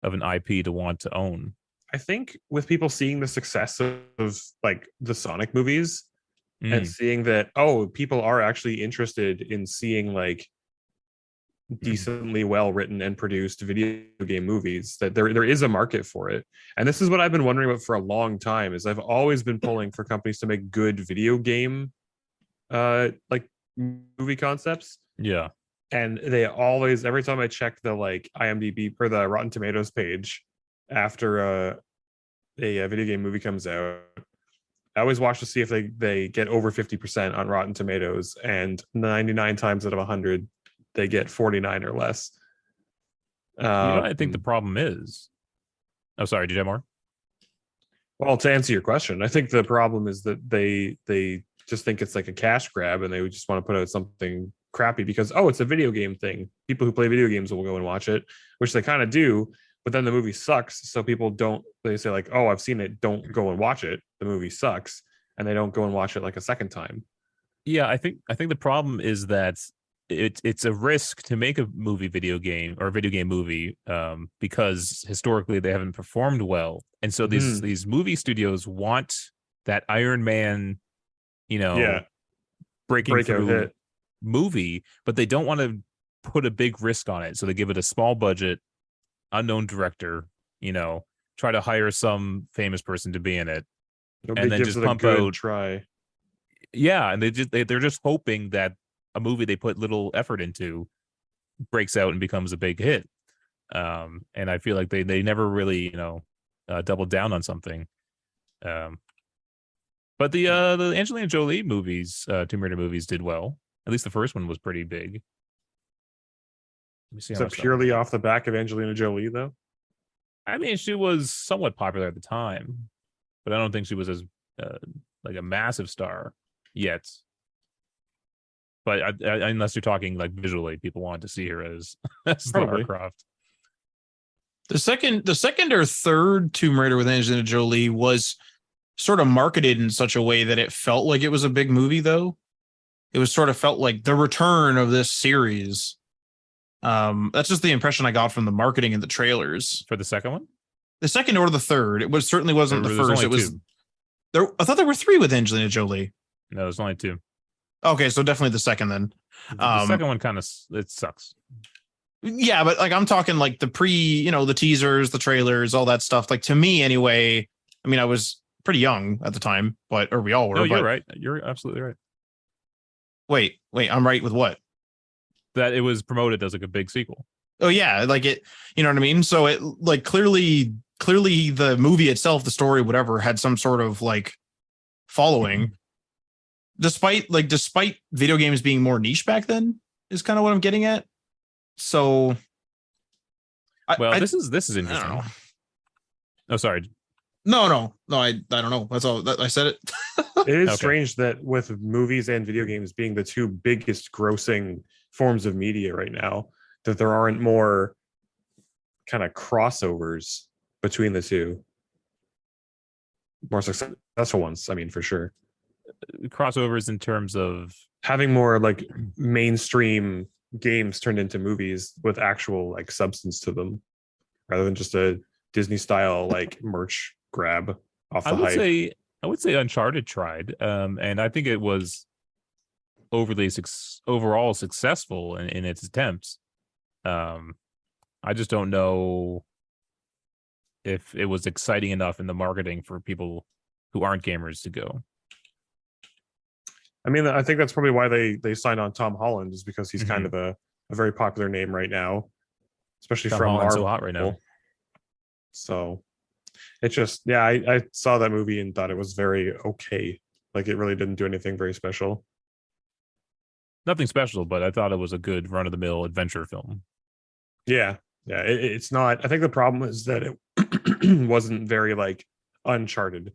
C: IP to want to own.
A: I think with people seeing the success of like the Sonic movies and seeing that, people are actually interested in seeing like decently well written and produced video game movies, that there is a market for it. And this is what I've been wondering about for a long time, is I've always been pulling for companies to make good video game like movie concepts.
C: Yeah.
A: And they always, every time I check the like IMDb or the Rotten Tomatoes page after a video game movie comes out, I always watch to see if they get over 50% on Rotten Tomatoes, and 99 times out of 100, they get 49 or less.
C: I think the problem is. Oh, sorry. Did you have more?
A: Well, to answer your question, I think the problem is that they just think it's like a cash grab, and they would just want to put out something crappy because it's a video game thing. People who play video games will go and watch it, which they kind of do. But then the movie sucks, so people don't. They say like, "Oh, I've seen it. Don't go and watch it. The movie sucks," and they don't go and watch it like a second time.
C: Yeah, I think the problem is that it's a risk to make a video game movie because historically they haven't performed well, and so these movie studios want that Iron Man, breaking through hit movie, but they don't want to put a big risk on it, so they give it a small budget, unknown director, try to hire some famous person to be in it.
A: Nobody
C: and then
A: gives
C: just
A: it
C: pump
A: a good
C: out
A: try.
C: Yeah, and they're just hoping that a movie they put little effort into breaks out and becomes a big hit. And I feel like they never really doubled down on something. But the Angelina Jolie movies, Tomb Raider movies, did well. At least the first one was pretty big. Let me see.
A: Is that purely off the back of Angelina Jolie, though?
C: I mean, she was somewhat popular at the time, but I don't think she was as like a massive star yet. But unless you're talking like visually, people wanted to see her as Lara Croft.
B: The second or third Tomb Raider with Angelina Jolie was sort of marketed in such a way that it felt like it was a big movie, though. It was sort of felt like the return of this series. That's just the impression I got from the marketing and the trailers.
C: For the second one?
B: The second or the third. It certainly wasn't the first. It was there. I thought there were 3 with Angelina Jolie.
C: No, there's only 2.
B: Okay, so definitely the second then.
C: The second one kind of it sucks.
B: Yeah, but like I'm talking like the the teasers, the trailers, all that stuff. Like to me anyway, I mean I was pretty young at the time, or we all were.
C: No, you're right. You're absolutely right.
B: Wait, I'm right with what?
C: That it was promoted as like a big sequel.
B: Oh yeah, like it, you know what I mean? So it like clearly the movie itself, the story, whatever, had some sort of like following. Despite video games being more niche back then, is kind of what I'm getting at. So
C: this is interesting. Oh, sorry.
B: No, I don't know. That's all. I said it.
A: It is strange that with movies and video games being the 2 biggest grossing forms of media right now, that there aren't more kind of crossovers between the 2. More successful ones, I mean, for sure.
C: Crossovers in terms of
A: having more like mainstream games turned into movies with actual like substance to them, rather than just a Disney style like merch grab off the hype.
C: I would say Uncharted tried, and I think it was overall successful in its attempts. I just don't know if it was exciting enough in the marketing for people who aren't gamers to go.
A: I mean, I think that's probably why they signed on Tom Holland, is because he's kind of a very popular name right now, especially
C: Tom
A: from
C: Holland's
A: Marvel.
C: So hot right now.
A: So it's just, yeah, I saw that movie and thought it was very okay. Like it really didn't do anything very special.
C: Nothing special, but I thought it was a good run-of-the-mill adventure film.
A: Yeah. It's not. I think the problem is that it wasn't very like Uncharted.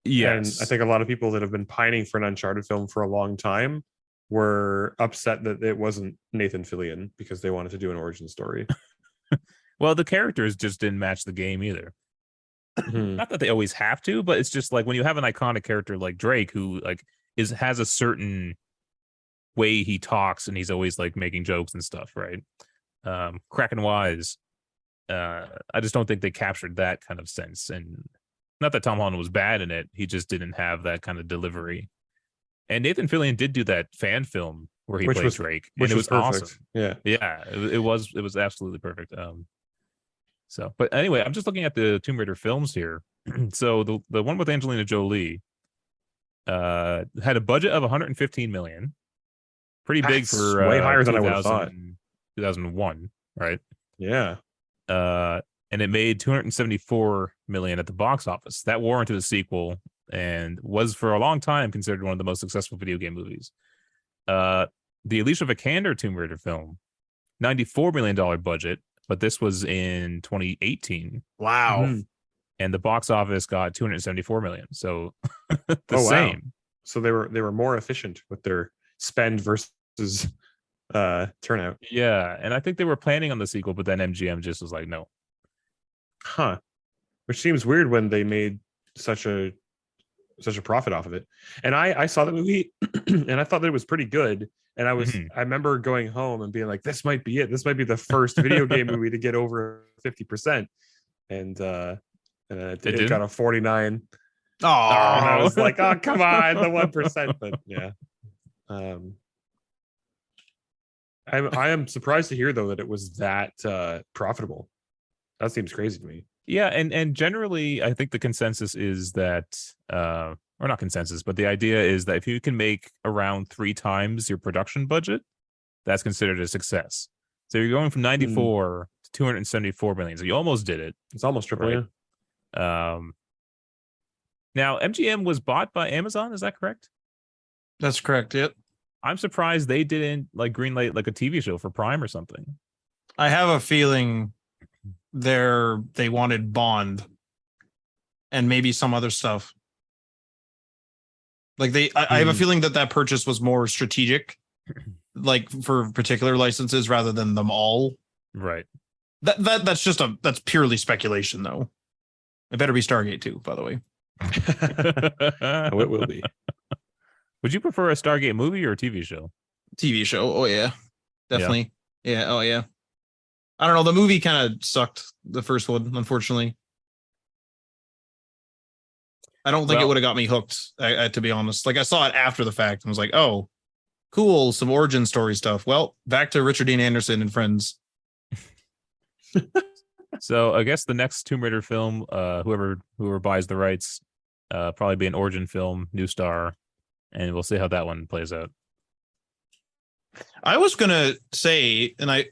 C: Yes.
A: And I think a lot of people that have been pining for an Uncharted film for a long time were upset that it wasn't Nathan Fillion because they wanted to do an origin story.
C: Well, the characters just didn't match the game either. Not that they always have to, but it's just like when you have an iconic character like Drake who like has a certain way he talks and he's always like making jokes and stuff, right? Cracking wise. I just don't think they captured that kind of sense. And not that Tom Holland was bad in it, he just didn't have that kind of delivery. And Nathan Fillion did do that fan film where he played Drake, and it was awesome. Yeah, it was absolutely perfect. But anyway, I'm just looking at the Tomb Raider films here. So the one with Angelina Jolie had a budget of 115 million, pretty big for
A: way higher than I would have thought.
C: 2001, right?
A: Yeah.
C: and it made 274 million at the box office. That warranted a sequel and was for a long time considered one of the most successful video game movies. The Alicia Vikander Tomb Raider film, $94 million budget, but this was in 2018.
B: Wow.
A: Mm-hmm.
C: And the box office got 274 million. So the
A: Wow.
C: same.
A: So they were more efficient with their spend versus turnout.
C: Yeah, and I think they were planning on the sequel, but then MGM just was like, no.
A: Huh. Which seems weird when they made such a profit off of it. And I saw the movie and I thought that it was pretty good. And I remember going home and being like, this might be it. This might be the first video game movie to get over 50%. And it got a 49.
B: Oh,
A: And I was like, oh, come on, the 1%. But yeah. I am surprised to hear though that it was that profitable. That seems crazy to me.
C: Yeah, and generally I think the consensus is that or not consensus, but the idea is that if you can make around 3 times your production budget, that's considered a success. So you're going from 94 to 274 million. So you almost did it.
A: It's almost triple,
C: right? Now MGM was bought by Amazon, is that correct?
B: That's correct. Yep.
C: I'm surprised they didn't like greenlight like a TV show for Prime or something.
B: I have a feeling they wanted Bond and maybe some other stuff. Like I have a feeling that purchase was more strategic, like for particular licenses rather than them all.
C: Right.
B: That's purely speculation though. It better be Stargate too, by the way.
A: Oh, it will be.
C: Would you prefer a Stargate movie or a TV show?
B: TV show. Oh yeah. Definitely. Yeah. Oh yeah. I don't know. The movie kind of sucked, the first one, unfortunately. I don't think it would have got me hooked, to be honest. Like, I saw it after the fact and was like, oh, cool, some origin story stuff. Well, back to Richard Dean Anderson and Friends.
C: So I guess the next Tomb Raider film, whoever buys the rights, probably be an origin film, new star, and we'll see how that one plays out.
B: I was going to say, and I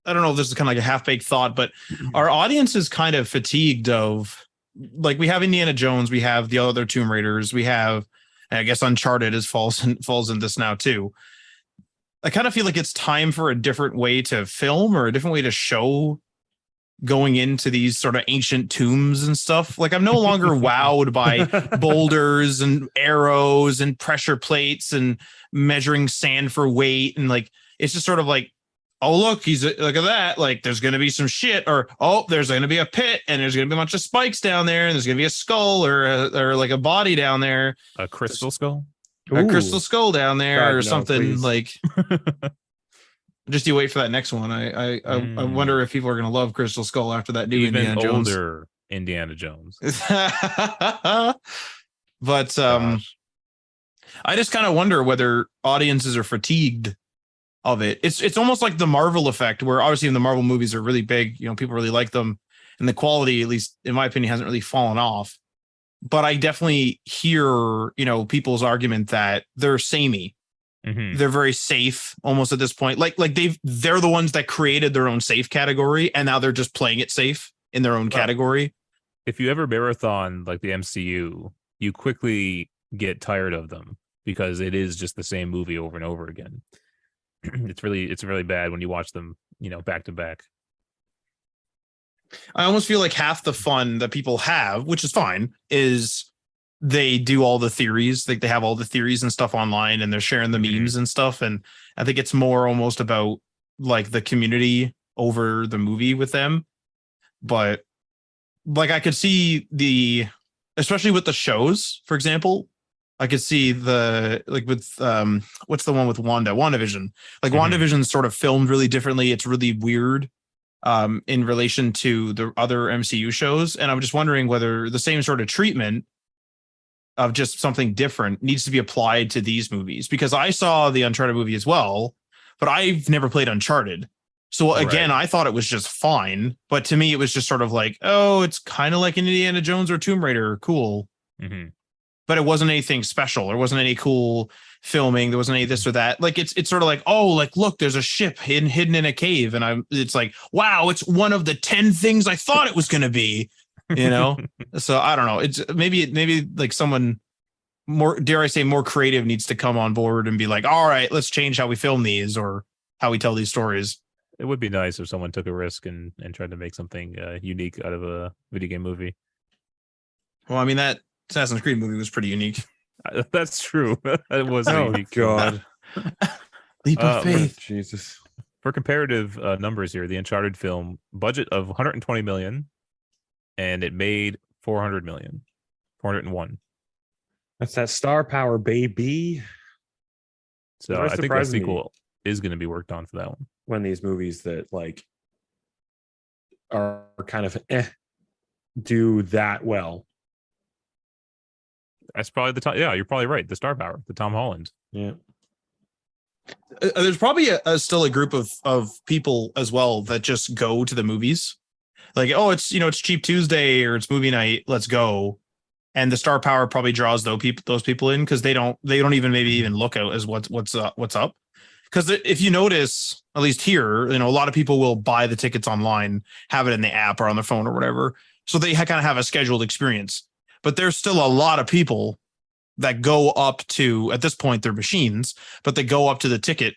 B: don't know if this is kind of like a half-baked thought, but our audience is kind of fatigued of, like, we have Indiana Jones, we have the other Tomb Raiders, we have, I guess, Uncharted falls in this now too. I kind of feel like it's time for a different way to film or a different way to show going into these sort of ancient tombs and stuff. Like, I'm no longer wowed by boulders and arrows and pressure plates and measuring sand for weight. And like, it's just sort of like, oh, look at that. Like, there's going to be some shit, or, oh, there's going to be a pit and there's going to be a bunch of spikes down there. And there's going to be a skull or like a body down there.
C: A crystal skull?
B: A crystal skull down there.
A: God,
B: or
A: no,
B: something
A: please.
B: Like, just you wait for that next one. I wonder if people are going to love Crystal Skull after that new
C: Even
B: Indiana Jones.
C: older Indiana Jones.
B: But I just kind of wonder whether audiences are fatigued of it. It's almost like the Marvel effect, where obviously the Marvel movies are really big, people really like them, and the quality, at least in my opinion, hasn't really fallen off. But I definitely hear, people's argument that they're samey.
C: Mm-hmm.
B: They're very safe almost at this point. Like they're the ones that created their own safe category, and now they're just playing it safe in their own category.
C: If you ever marathon like the MCU, you quickly get tired of them because it is just the same movie over and over again. It's really bad when you watch them, back to back.
B: I almost feel like half the fun that people have, which is fine, is they do all the theories. Like, they have all the theories and stuff online, and they're sharing the memes and stuff. And I think it's more almost about like the community over the movie with them. But like, I could see especially with the shows, for example, I could see with what's the one with WandaVision? Like, WandaVision's sort of filmed really differently. It's really weird in relation to the other MCU shows. And I'm just wondering whether the same sort of treatment of just something different needs to be applied to these movies, because I saw the Uncharted movie as well, but I've never played Uncharted. So again, I thought it was just fine, but to me, it was just sort of like, oh, it's kind of like an Indiana Jones or Tomb Raider. Cool.
C: Mm-hmm.
B: but it wasn't anything special. There wasn't any cool filming. There wasn't any this or that. Like it's sort of like, oh, like look, there's a ship hidden in a cave, and it's like, wow, it's one of the 10 things I thought it was going to be, you know. So I don't know. It's maybe like someone more, dare I say, more creative needs to come on board and be like, all right, let's change how we film these or how we tell these stories.
C: It would be nice if someone took a risk and tried to make something unique out of a video game movie.
B: Well, I mean, that Assassin's Creed movie was pretty unique.
C: That's true. It was unique.
A: God.
B: Leap of faith.
A: Jesus.
C: For comparative numbers here, the Uncharted film budget of 120 million, and it made 400 million, 401.
A: That's that star power, baby.
C: So I think a sequel is going to be worked on for that one.
A: When these movies that like are kind of do that well.
C: That's probably the time. Yeah, you're probably right. The star power, the Tom Holland.
A: Yeah.
B: There's probably still a group of people as well that just go to the movies. Like, oh, it's cheap Tuesday or it's movie night. Let's go. And the star power probably draws those people in because they don't even maybe even look out as what's up. Because if you notice, at least here, a lot of people will buy the tickets online, have it in the app or on their phone or whatever. So they kind of have a scheduled experience. But there's still a lot of people that go up to, at this point, their machines, but they go up to the ticket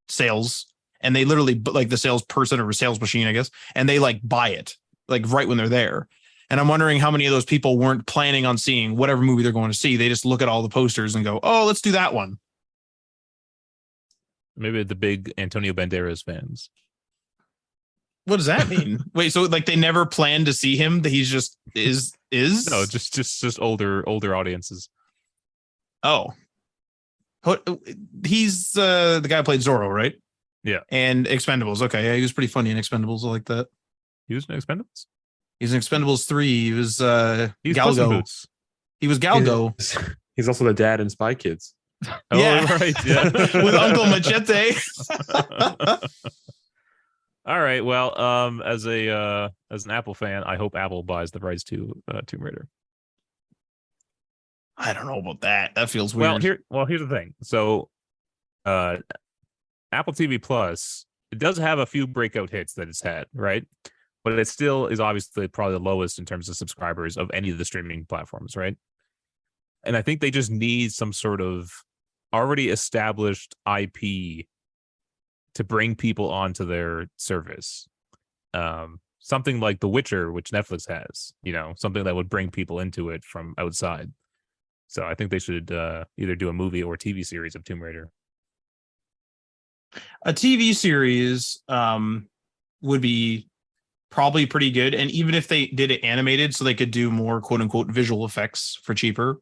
B: sales and they literally, like the salesperson or a sales machine, I guess, and they like buy it like right when they're there. And I'm wondering how many of those people weren't planning on seeing whatever movie they're going to see. They just look at all the posters and go, oh, let's do that one.
C: Maybe the big Antonio Banderas fans.
B: What does that mean? Wait, so like they never planned to see him? That he's just is?
C: No, just older audiences.
B: Oh, he's the guy who played Zorro, right?
C: Yeah.
B: And Expendables. Okay, yeah, he was pretty funny in Expendables. I like that.
C: He was in Expendables?
B: He's in Expendables 3. He was
C: He's
B: Galgo. He was Galgo.
A: He's also the dad in Spy Kids.
C: Oh, yeah. Right. Yeah.
B: With Uncle Machete.
C: All right. Well, as an Apple fan, I hope Apple buys the rights to Tomb Raider.
B: I don't know about that. That feels weird.
C: Here's the thing. So, Apple TV Plus, it does have a few breakout hits that it's had, right? But it still is obviously probably the lowest in terms of subscribers of any of the streaming platforms, right? And I think they just need some sort of already established IP to bring people onto their service. Something like The Witcher, which Netflix has, something that would bring people into it from outside. So I think they should either do a movie or TV series of Tomb Raider.
B: A TV series would be probably pretty good. And even if they did it animated, so they could do more quote unquote visual effects for cheaper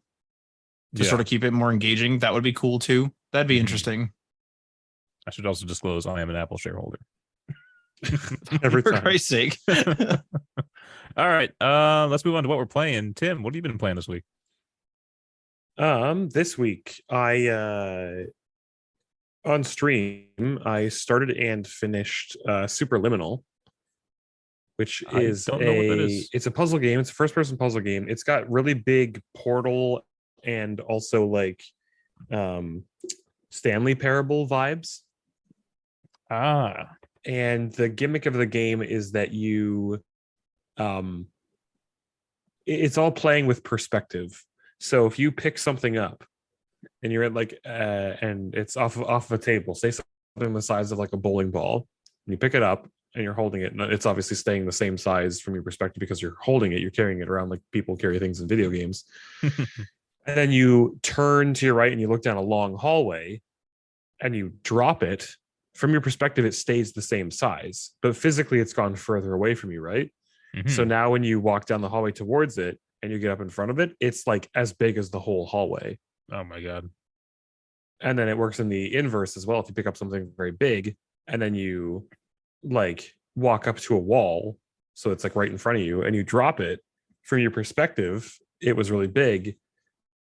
B: to sort of keep it more engaging, that would be cool too. That'd be interesting.
C: I should also disclose I am an Apple shareholder.
A: Every time.
B: For Christ's sake.
C: All right. Let's move on to what we're playing. Tim, what have you been playing this week?
A: This week I on stream I started and finished Superliminal, which is it's a puzzle game. It's a first-person puzzle game. It's got really big Portal and also like Stanley Parable vibes. And the gimmick of the game is that you it's all playing with perspective. So if you pick something up and you're at like and it's off of a table, say something the size of like a bowling ball, and you pick it up and you're holding it, and it's obviously staying the same size from your perspective because you're holding it, you're carrying it around like people carry things in video games. And then you turn to your right and you look down a long hallway and you drop it. From your perspective, it stays the same size, but physically it's gone further away from you, right? Mm-hmm. So now when you walk down the hallway towards it and you get up in front of it, it's like as big as the whole hallway.
C: Oh my God.
A: And then it works in the inverse as well. If you pick up something very big and then you like walk up to a wall, so it's like right in front of you, and you drop it, from your perspective, it was really big.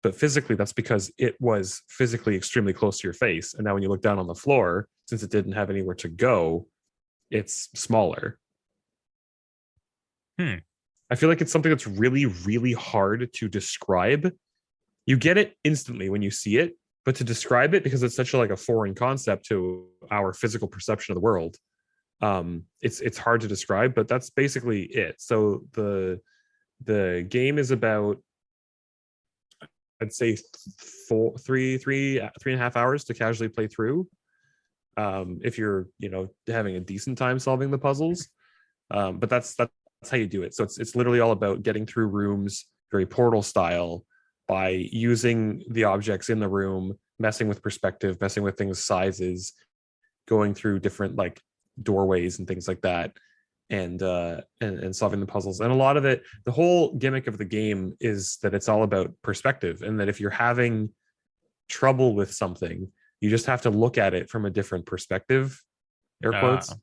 A: But physically, that's because it was physically extremely close to your face. And now when you look down on the floor, since it didn't have anywhere to go, it's smaller. I feel like it's something that's really, really hard to describe you get it instantly when you see it, but to describe it, because it's such a foreign concept to our physical perception of the world, it's hard to describe. But that's basically it. So the game is about, I'd say, 3.5 hours to casually play through, if you're having a decent time solving the puzzles. But that's how you do it. So it's literally all about getting through rooms, very Portal style, by using the objects in the room, messing with perspective, messing with things sizes, going through different doorways and things like that, and solving the puzzles. And a lot of it, the whole gimmick of the game is that it's all about perspective, and that if you're having trouble with something, you just have to look at it from a different perspective, air quotes.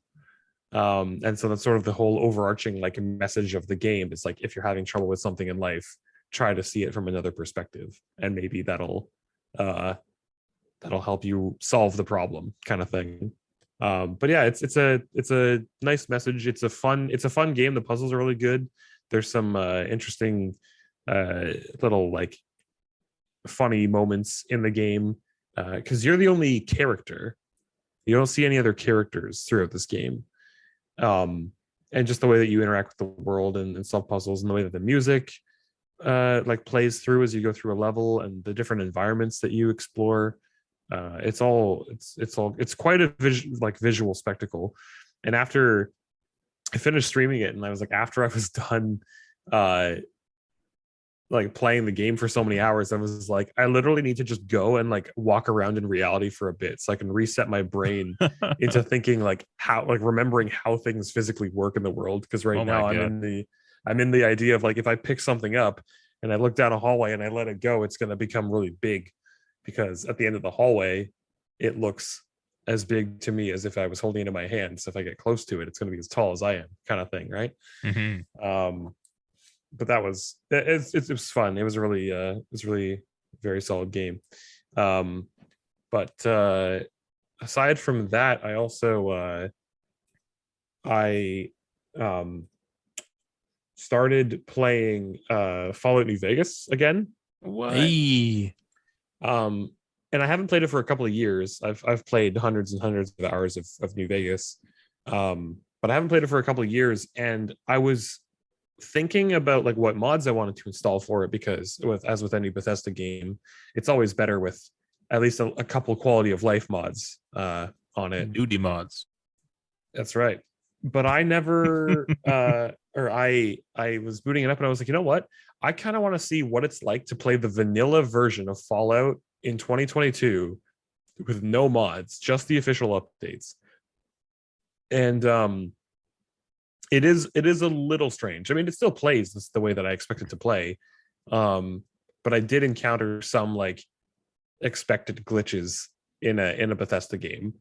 A: And so that's sort of the whole overarching message of the game. It's if you're having trouble with something in life, try to see it from another perspective, and maybe that'll help you solve the problem, kind of thing. But yeah, it's a nice message. It's a fun game. The puzzles are really good. There's some interesting little funny moments in the game, because you're the only character. You don't see any other characters throughout this game. And just the way that you interact with the world and solve puzzles, and the way that the music plays through as you go through a level, and the different environments that you explore. It's quite a visual spectacle. And after I finished streaming it, and I was after I was done playing the game for so many hours, I was I literally need to just go and walk around in reality for a bit, so I can reset my brain into thinking how remembering how things physically work in the world. Because now I'm in the idea of if I pick something up and I look down a hallway and I let it go, it's going to become really big, because at the end of the hallway, it looks as big to me as if I was holding it in my hand. So if I get close to it, it's going to be as tall as I am, kind of thing, right?
C: Mm-hmm.
A: But that was it was fun. It was really very solid game. But aside from that, I also started playing Fallout New Vegas again.
C: What?
B: Hey.
A: And I haven't played it for a couple of years. I've played hundreds and hundreds of hours of New Vegas, but I haven't played it for a couple of years. And I was thinking about what mods I wanted to install for it, because as with any Bethesda game, it's always better with at least a couple quality of life mods on it.
C: Duty mods.
A: That's right. But I never I was booting it up, and I was you know what? I kind of want to see what it's like to play the vanilla version of Fallout in 2022 with no mods, just the official updates. And it is a little strange. I mean, it still plays the way that I expect it to play, but I did encounter some expected glitches in a Bethesda game,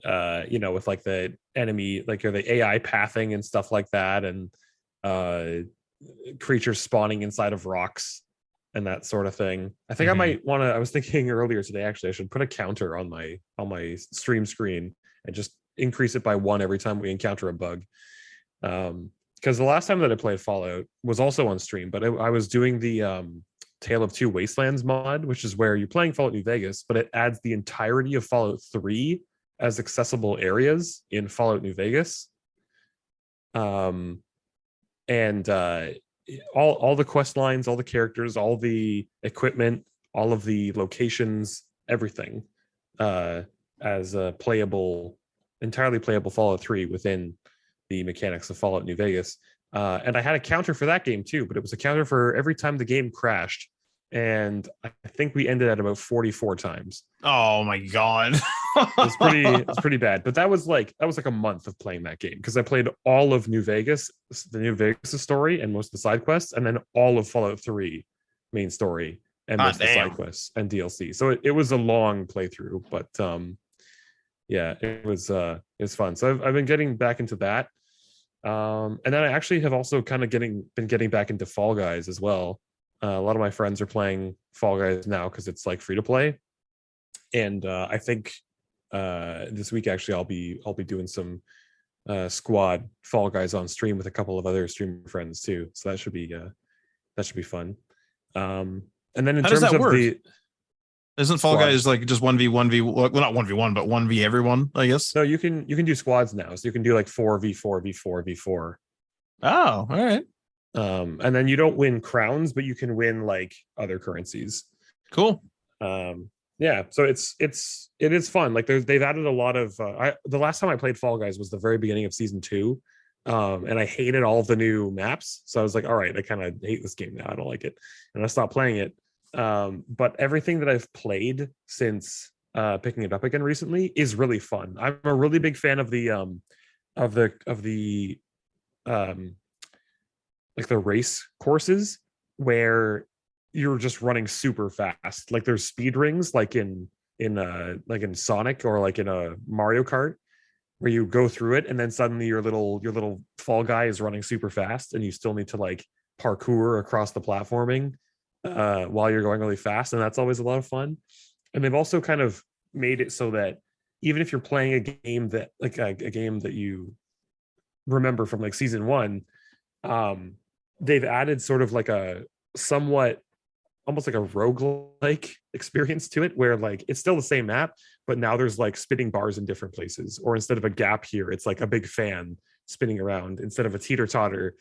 A: with the enemy, or the AI pathing and stuff like that, and creatures spawning inside of rocks and that sort of thing. I think I might want to. I was thinking earlier today, actually, I should put a counter on my stream screen and just increase it by 1 every time we encounter a bug. Because the last time that I played Fallout was also on stream, but I was doing the Tale of Two Wastelands mod, which is where you're playing Fallout New Vegas, but it adds the entirety of Fallout 3 as accessible areas in Fallout New Vegas. And all the quest lines, all the characters, all the equipment, all of the locations, everything as a entirely playable Fallout 3 within the mechanics of Fallout New Vegas. And I had a counter for that game too, but it was a counter for every time the game crashed. And I think we ended at about 44 times.
B: Oh my God.
A: It's pretty bad. But that was a month of playing that game, because I played all of New Vegas, the New Vegas story and most of the side quests, and then all of Fallout 3 main story and most of the side quests and DLC. So it was a long playthrough, but yeah, it was fun. So I've been getting back into that. And then I actually have also kind of been getting back into Fall Guys as well. A lot of my friends are playing Fall Guys now because it's free to play. And I think this week actually I'll be doing some squad Fall Guys on stream with a couple of other streamer friends too. So that should be fun. And then in
B: How does
A: terms
B: that
A: of
B: work?
A: the
B: Isn't Fall
A: squad,
B: Guys like just 1v1v, well, not 1v1, but 1v everyone, I guess?
A: no, you can do squads now. So you can do like 4v4v4v4.
B: Oh, all right.
A: And then you don't win crowns, but you can win like other currencies.
B: Cool.
A: Yeah, so it is fun. Like they've added a lot of the last time I played Fall Guys was the very beginning of season 2. And I hated all of the new maps. So I was like, all right, I kind of hate this game now. I don't like it. And I stopped playing it. But everything that I've played since picking it up again recently is really fun. I'm a really big fan of the like the race courses where you're just running super fast. Like there's speed rings like in Sonic or like in a Mario Kart where you go through it and then suddenly your little fall guy is running super fast and you still need to like parkour across the platforming while you're going really fast, and that's always a lot of fun. And they've also kind of made it so that even if you're playing a game that like a game that you remember from like season 1, they've added sort of like a somewhat almost like a roguelike experience to it where like it's still the same map, but now there's like spinning bars in different places, or instead of a gap here it's like a big fan spinning around instead of a teeter-totter,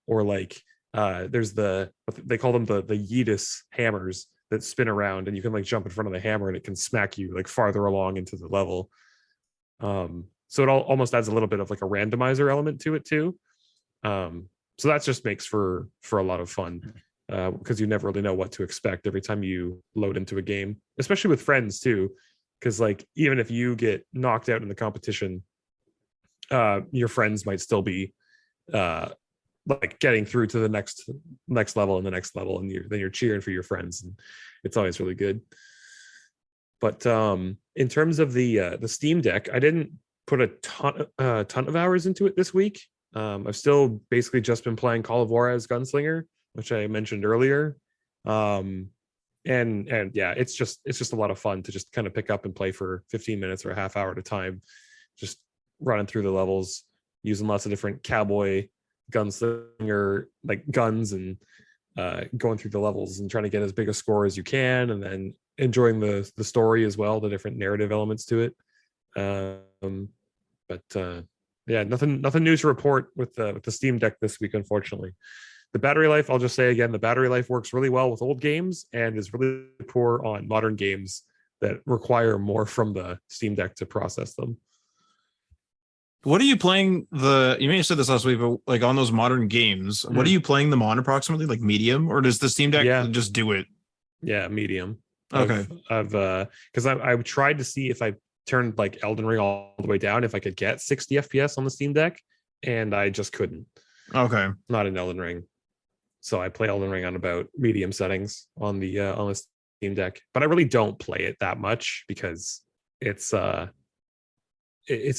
A: or like there's they call them the Yeetus hammers that spin around and you can like jump in front of the hammer and it can smack you like farther along into the level. So it almost adds a little bit of like a randomizer element to it too. So that just makes for a lot of fun because you never really know what to expect every time you load into a game, especially with friends too. Because like even if you get knocked out in the competition, your friends might still be like getting through to the next level and the next level, and you're cheering for your friends, and it's always really good. But in terms of the Steam Deck, I didn't put a ton of hours into it this week. I've still basically just been playing Call of War as Gunslinger, which I mentioned earlier. And yeah, it's just a lot of fun to just kind of pick up and play for 15 minutes or a half hour at a time, just running through the levels, using lots of different cowboy gunslinger like guns, and going through the levels and trying to get as big a score as you can, and then enjoying the story as well, the different narrative elements to it. But yeah, nothing new to report with the Steam Deck this week, unfortunately. The battery life, I'll just say again, the battery life works really well with old games and is really poor on modern games that require more from the Steam Deck to process them.
B: What are you playing you may have said this last week, but like on those modern games, what are you playing them on approximately? Like medium, or does the Steam Deck just do it?
A: Yeah, medium.
B: Okay.
A: I've because I've tried to see if I turned like Elden Ring all the way down, if I could get 60 FPS on the Steam Deck, and I just couldn't.
B: Okay.
A: Not in Elden Ring. So I play Elden Ring on about medium settings on the Steam Deck, but I really don't play it that much because it's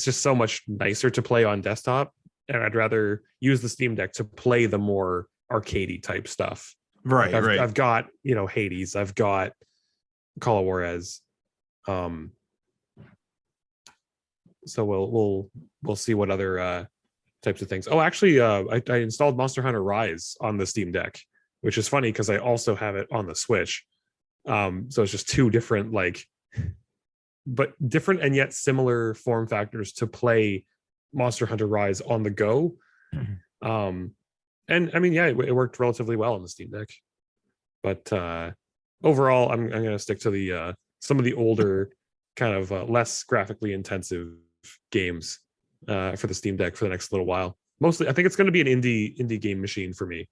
A: just so much nicer to play on desktop, and I'd rather use the Steam Deck to play the more arcadey type stuff.
B: Right,
A: like
B: right.
A: I've got Hades, I've got Call of Juarez. So we'll see what other types of things. Oh, actually, I installed Monster Hunter Rise on the Steam Deck, which is funny because I also have it on the Switch. So it's just two different but different and yet similar form factors to play Monster Hunter Rise on the go. And I mean, yeah, it worked relatively well on the Steam Deck. But overall, I'm going to stick to the some of the older kind of less graphically intensive games for the Steam Deck for the next little while. Mostly, I think it's going to be an indie game machine for me.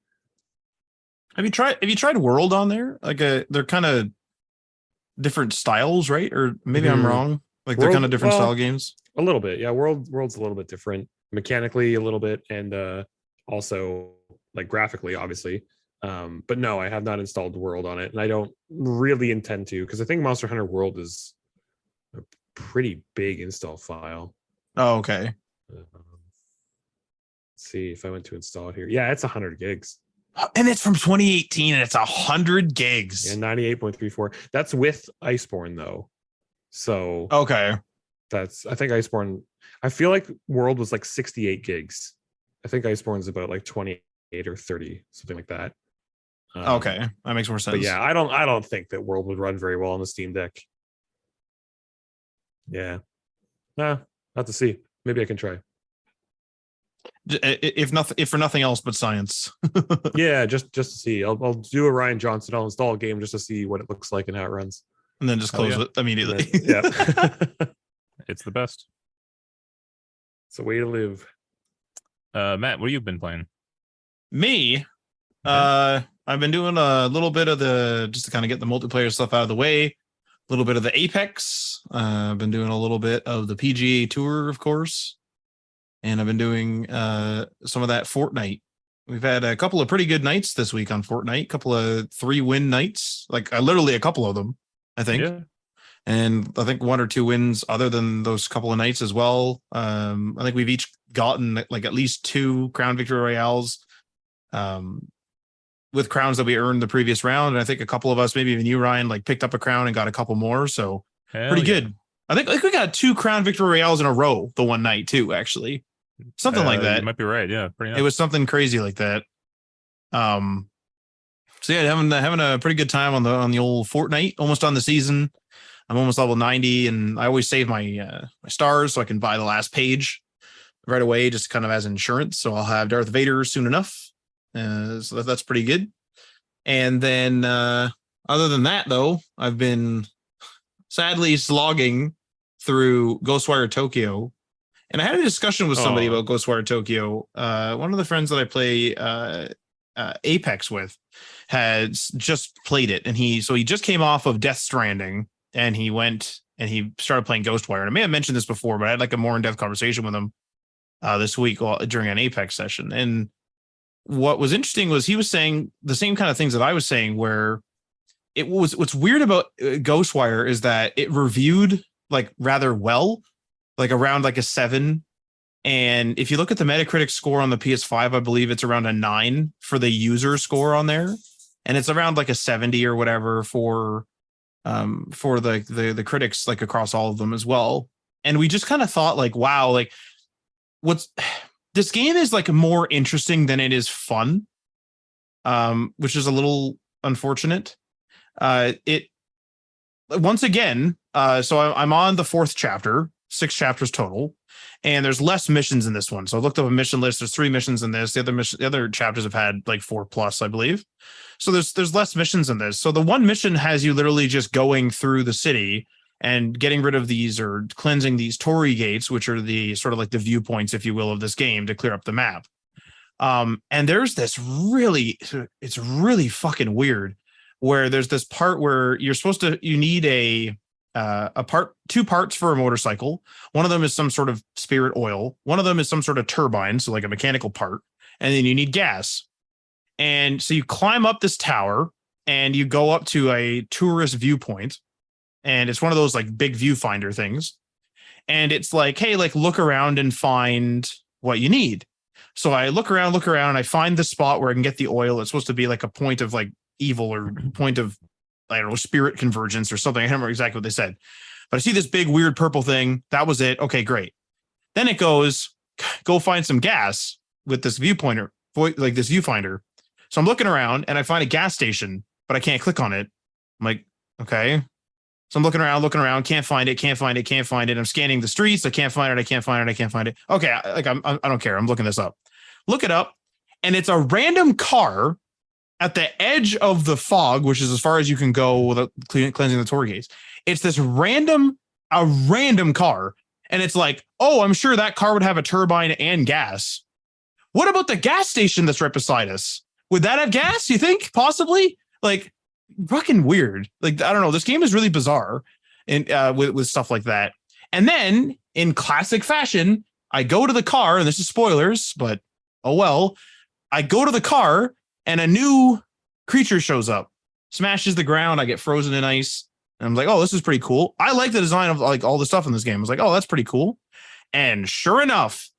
B: Have you tried World on there? Like they're kind of different styles, right? Or maybe I'm wrong. Like they're kind of different style games.
A: A little bit, yeah. World's a little bit different mechanically, a little bit, and also like graphically, obviously. But no, I have not installed World on it, and I don't really intend to, because I think Monster Hunter World is a pretty big install file.
B: Oh, okay.
A: Let's see if I went to install it here. Yeah, it's 100 gigs.
B: And it's from 2018 and it's 100 gigs.
A: Yeah, 98.34. That's with Iceborne though. So
B: okay.
A: I think Iceborne, I feel like World was like 68 gigs. I think Iceborne's about like 28 or 30, something like that.
B: Okay, that makes more sense.
A: But yeah, I don't think that World would run very well on the Steam Deck. Yeah, have to see. Maybe I can try.
B: If for nothing else but science.
A: Yeah, just to see. I'll do a Ryan Johnson. I'll install a game just to see what it looks like and how it runs,
B: and then just close it immediately.
A: Yeah,
C: it's the best.
A: It's a way to live.
C: Matt, what have you been playing?
B: Me, I've been doing a little bit of just to kind of get the multiplayer stuff out of the way. A little bit of the Apex. I've been doing a little bit of the PGA Tour, of course. And I've been doing some of that Fortnite. We've had a couple of pretty good nights this week on Fortnite. A couple of 3-win nights, like literally a couple of them, I think. Yeah. And I think 1 or 2 wins other than those couple of nights as well. I think we've each gotten like at least 2 Crown Victory Royales with crowns that we earned the previous round. And I think a couple of us, maybe even you, Ryan, like picked up a crown and got a couple more. So pretty good. I think like we got 2 Crown Victory Royales in a row the one night too, actually. Something like that.
C: You might be right. Yeah, pretty nice.
B: It was something crazy like that. So yeah, having a pretty good time on the old Fortnite. Almost on the season. I'm almost level 90, and I always save my stars so I can buy the last page right away, just kind of as insurance. So I'll have Darth Vader soon enough. So that's pretty good. And then other than that, though, I've been sadly slogging through Ghostwire Tokyo. And I had a discussion with somebody about Ghostwire Tokyo. One of the friends that I play Apex with had just played it. And he just came off of Death Stranding, and he went and he started playing Ghostwire. And I may have mentioned this before, but I had like a more in-depth conversation with him this week during an Apex session. And what was interesting was he was saying the same kind of things that I was saying, where what's weird about Ghostwire is that it reviewed like rather well, like around like a 7. And if you look at the Metacritic score on the PS5, I believe it's around a 9 for the user score on there. And it's around like a 70 or whatever for the critics, like across all of them as well. And we just kind of thought like, wow, like this game is like more interesting than it is fun, which is a little unfortunate. It once again, so I'm on the 4th chapter, 6 chapters total, and there's less missions in this one. So I looked up a mission list. There's 3 missions in this. The other chapters have had like 4+, I believe. So there's less missions in this. So the one mission has you literally just going through the city and getting rid of these or cleansing these Torii gates, which are the sort of like the viewpoints, if you will, of this game to clear up the map. And there's this it's really fucking weird, where there's this part where you need a 2 parts for a motorcycle. One of them is some sort of spirit oil. One of them is some sort of turbine, so like a mechanical part. And then you need gas. And so you climb up this tower and you go up to a tourist viewpoint. And it's one of those like big viewfinder things. And it's like, hey, like look around and find what you need. So I look around, and I find the spot where I can get the oil. It's supposed to be like a point of like evil or point of, I don't know, spirit convergence or something. I don't remember exactly what they said. But I see this big weird purple thing. That was it. Okay, great. Then it goes, go find some gas with this viewpointer, like this viewfinder. So I'm looking around and I find a gas station, but I can't click on it. I'm like, okay. So I'm looking around, can't find it. I'm scanning the streets. I can't find it. Okay, I don't care. I'm looking this up. Look it up, and it's a random car at the edge of the fog, which is as far as you can go without cleansing the Torii gates. It's this random car, and it's like, oh, I'm sure that car would have a turbine and gas. What about the gas station that's right beside us? Would that have gas, you think? Possibly? Like, fucking weird. Like, I don't know. This game is really bizarre and with stuff like that. And then, in classic fashion, I go to the car, and this is spoilers, but oh well. I go to the car, and a new creature shows up, smashes the ground. I get frozen in ice. And I'm like, oh, this is pretty cool. I like the design of like all the stuff in this game. I was like, oh, that's pretty cool. And sure enough,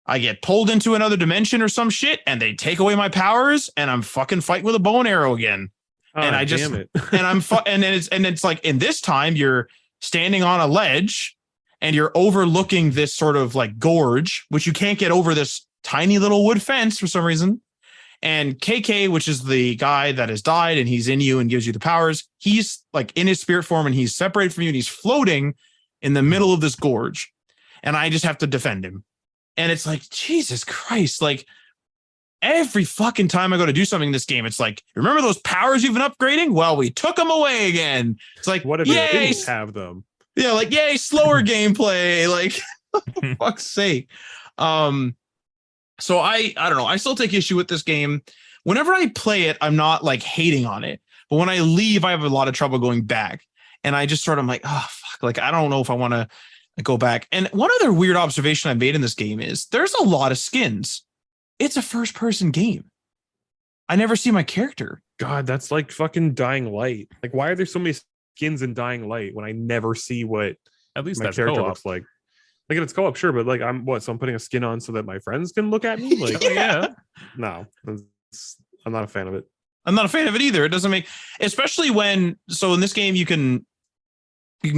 B: I get pulled into another dimension or some shit, and they take away my powers, and I'm fucking fighting with a bow and arrow again. And I just, and it's like, in this time you're standing on a ledge and you're overlooking this sort of like gorge, which you can't get over this tiny little wood fence for some reason. And KK, which is the guy that has died and he's in you and gives you the powers, he's like in his spirit form and he's separated from you and he's floating in the middle of this gorge. And I just have to defend him. And it's like, Jesus Christ, like every fucking time I go to do something in this game, it's like, remember those powers you've been upgrading? Well, we took them away again. It's like,
A: what if you didn't have them?
B: Yeah, like, yay, slower gameplay. Like, for fuck's sake. So I don't know. I still take issue with this game. Whenever I play it, I'm not like hating on it. But when I leave, I have a lot of trouble going back. And I just sort of like, oh, fuck. Like, I don't know if I want to go back. And one other weird observation I made in this game is there's a lot of skins. It's a first person game. I never see my character.
A: God, that's like fucking Dying Light. Like, why are there so many skins in Dying Light when I never see what
C: at least
A: my character looks like? Like, it's co-op, sure, but like, so I'm putting a skin on so that my friends can look at me? Like,
B: yeah.
A: No, I'm not a fan of it.
B: I'm not a fan of it either. It doesn't make, especially when, so in this game, you can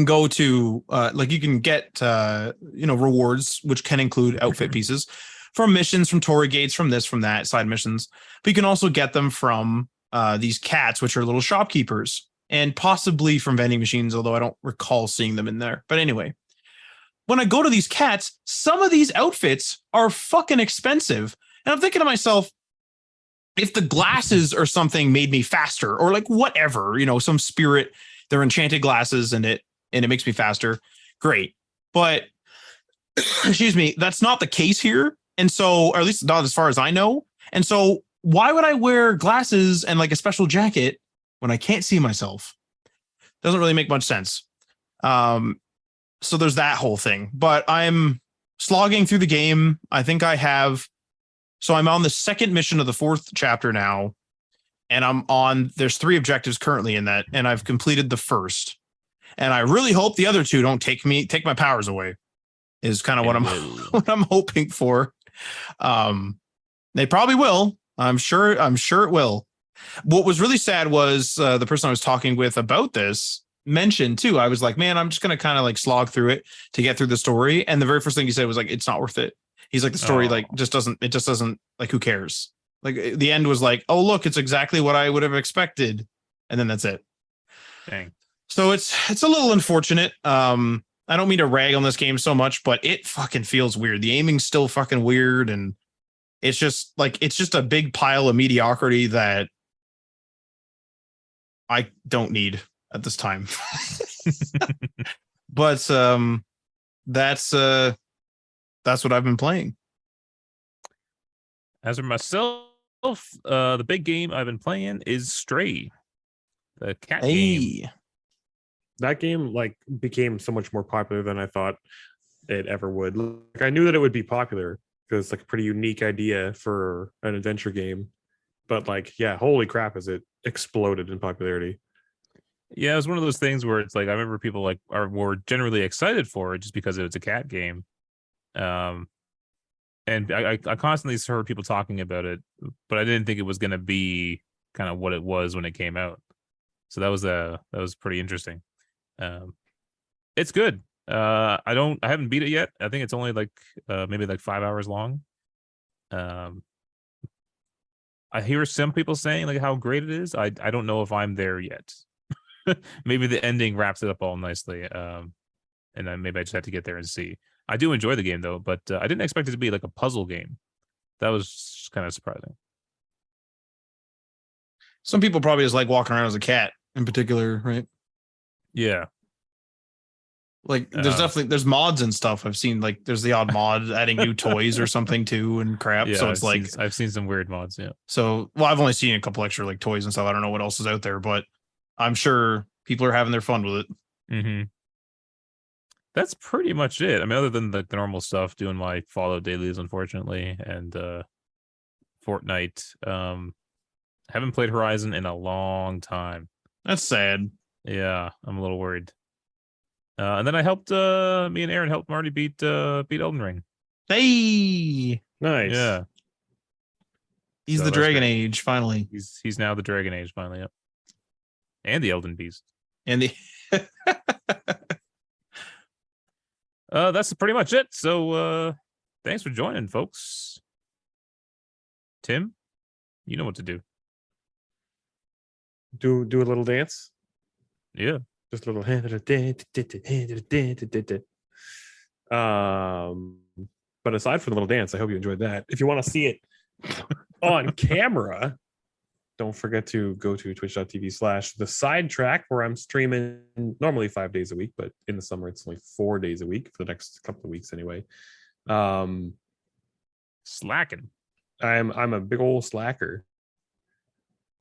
B: go to, like, you can get, rewards, which can include outfit pieces from missions, from Torii gates, from this, from that, side missions. But you can also get them from these cats, which are little shopkeepers, and possibly from vending machines, although I don't recall seeing them in there. But anyway, when I go to these cats, some of these outfits are fucking expensive. And I'm thinking to myself, if the glasses or something made me faster, or like whatever, some spirit, they're enchanted glasses and it makes me faster, great. But excuse me, that's not the case here. And so, or at least not as far as I know. And so why would I wear glasses and like a special jacket when I can't see myself? Doesn't really make much sense. So there's that whole thing, but I'm slogging through the game. I think so I'm on the second mission of the 4th chapter now, and there's 3 objectives currently in that, and I've completed the first. And I really hope the other 2 don't take my powers away, is kind of what I'm hoping for. They probably will. I'm sure it will. What was really sad was the person I was talking with about this mentioned too. I was like, man, I'm just going to kind of like slog through it to get through the story. And the very first thing he said was like, it's not worth it. He's like, the story like just doesn't like, who cares? Like the end was like, oh, look, it's exactly what I would have expected. And then that's it.
C: Dang.
B: So it's a little unfortunate. I don't mean to rag on this game so much, but it fucking feels weird. The aiming's still fucking weird. And it's just a big pile of mediocrity that I don't need at this time. But that's what I've been playing.
C: As for myself, the big game I've been playing is Stray, the cat game.
A: That game like became so much more popular than I thought it ever would. Like, I knew that it would be popular because it's like a pretty unique idea for an adventure game, but like, yeah, holy crap, as it exploded in popularity.
C: Yeah, it was one of those things where it's like I remember people like were generally excited for it just because it was a cat game. And I constantly heard people talking about it, but I didn't think it was going to be kind of what it was when it came out. So that was pretty interesting. It's good. I haven't beat it yet. I think it's only like maybe like 5 hours long. I hear some people saying like how great it is. I don't know if I'm there yet. Maybe the ending wraps it up all nicely. And then maybe I just have to get there and see. I do enjoy the game though, but I didn't expect it to be like a puzzle game. That was kind of surprising.
B: Some people probably just like walking around as a cat in particular, right?
C: Yeah.
B: Like there's mods and stuff. I've seen like there's the odd mod adding new toys or something too and crap.
C: Yeah,
B: so it's
C: I've seen some weird mods. Yeah.
B: So I've only seen a couple extra like toys and stuff. I don't know what else is out there, but I'm sure people are having their fun with it.
C: Mm-hmm. That's pretty much it. I mean, other than the normal stuff, doing my Fallout dailies, unfortunately, and Fortnite. Haven't played Horizon in a long time.
B: That's sad.
C: Yeah, I'm a little worried. And then I helped me and Aaron helped Marty beat Elden Ring.
B: Hey,
A: nice.
C: Yeah,
B: he's the Dragon Age finally.
C: He's now the Dragon Age finally. Yep. And the Elden Beast.
B: And the
C: that's pretty much it. So thanks for joining, folks. Tim? You know what to do.
A: Do a little dance.
C: Yeah.
A: Just a little hand. But aside from the little dance, I hope you enjoyed that. If you want to see it on camera, don't forget to go to twitch.tv/the sidetrack, where I'm streaming normally 5 days a week, but in the summer it's only 4 days a week for the next couple of weeks anyway.
C: Slacking.
A: I'm a big old slacker.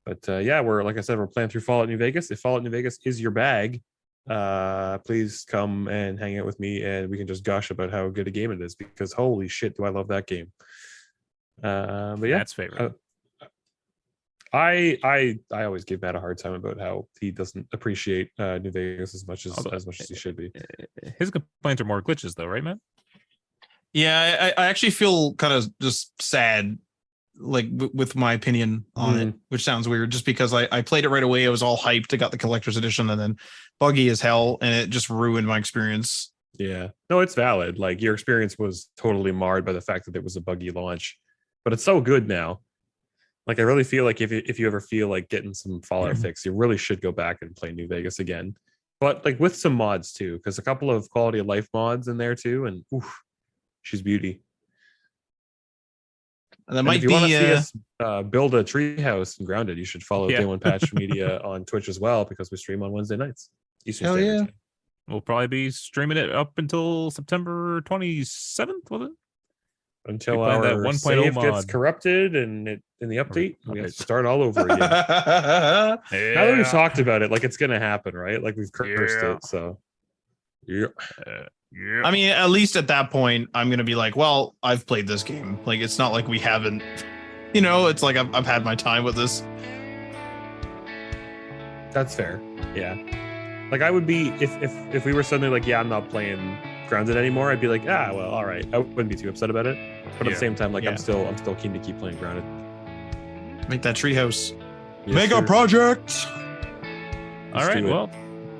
A: But yeah, like I said, we're playing through Fallout New Vegas. If Fallout New Vegas is your bag, please come and hang out with me, and we can just gush about how good a game it is, because holy shit, do I love that game. But yeah,
C: That's favorite.
A: I always give Matt a hard time about how he doesn't appreciate New Vegas as much as he should be.
C: His complaints are more glitches, though, right, man?
B: Yeah, I actually feel kind of just sad, like with my opinion on it, which sounds weird, just because I played it right away. I was all hyped. I got the collector's edition, and then buggy as hell, and it just ruined my experience.
A: Yeah, no, it's valid. Like, your experience was totally marred by the fact that there was a buggy launch, but it's so good now. Like, I really feel like if you ever feel like getting some Fallout fix, you really should go back and play New Vegas again, but like with some mods too, because a couple of quality of life mods in there too, and oof, she's beauty.
B: And that
A: and
B: might
A: if you
B: be
A: want to see us build a treehouse in Grounded, you should follow Day One Patch Media on Twitch as well, because we stream on Wednesday nights. Eastern
B: Hell
A: Standard
B: yeah.
A: Time.
C: We'll probably be streaming it up until September 27th, was it?
A: Until
C: playing
A: our
C: that 1.0
A: save gets
C: mod.
A: corrupted and in the update, we have
C: Update.
A: to start all over again. Now that we've talked about it, like, it's gonna happen, right? Like, we've cursed it, so yeah.
B: I mean, at least at that point, I'm gonna be like, well, I've played this game. Like, it's not like we haven't. You know, it's like I've had my time with this.
A: That's fair. Yeah. Like, I would be if we were suddenly like, yeah, I'm not playing Grounded anymore, I'd be like, well, all right. I wouldn't be too upset about it. But at the same time, like, I'm still keen to keep playing Grounded.
B: Make that treehouse.
A: Yes,
B: Mega
A: sir.
B: project.
C: All right. Well,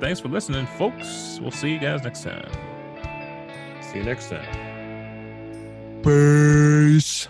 C: thanks for listening, folks. We'll see you guys next time.
A: See you next time.
B: Peace.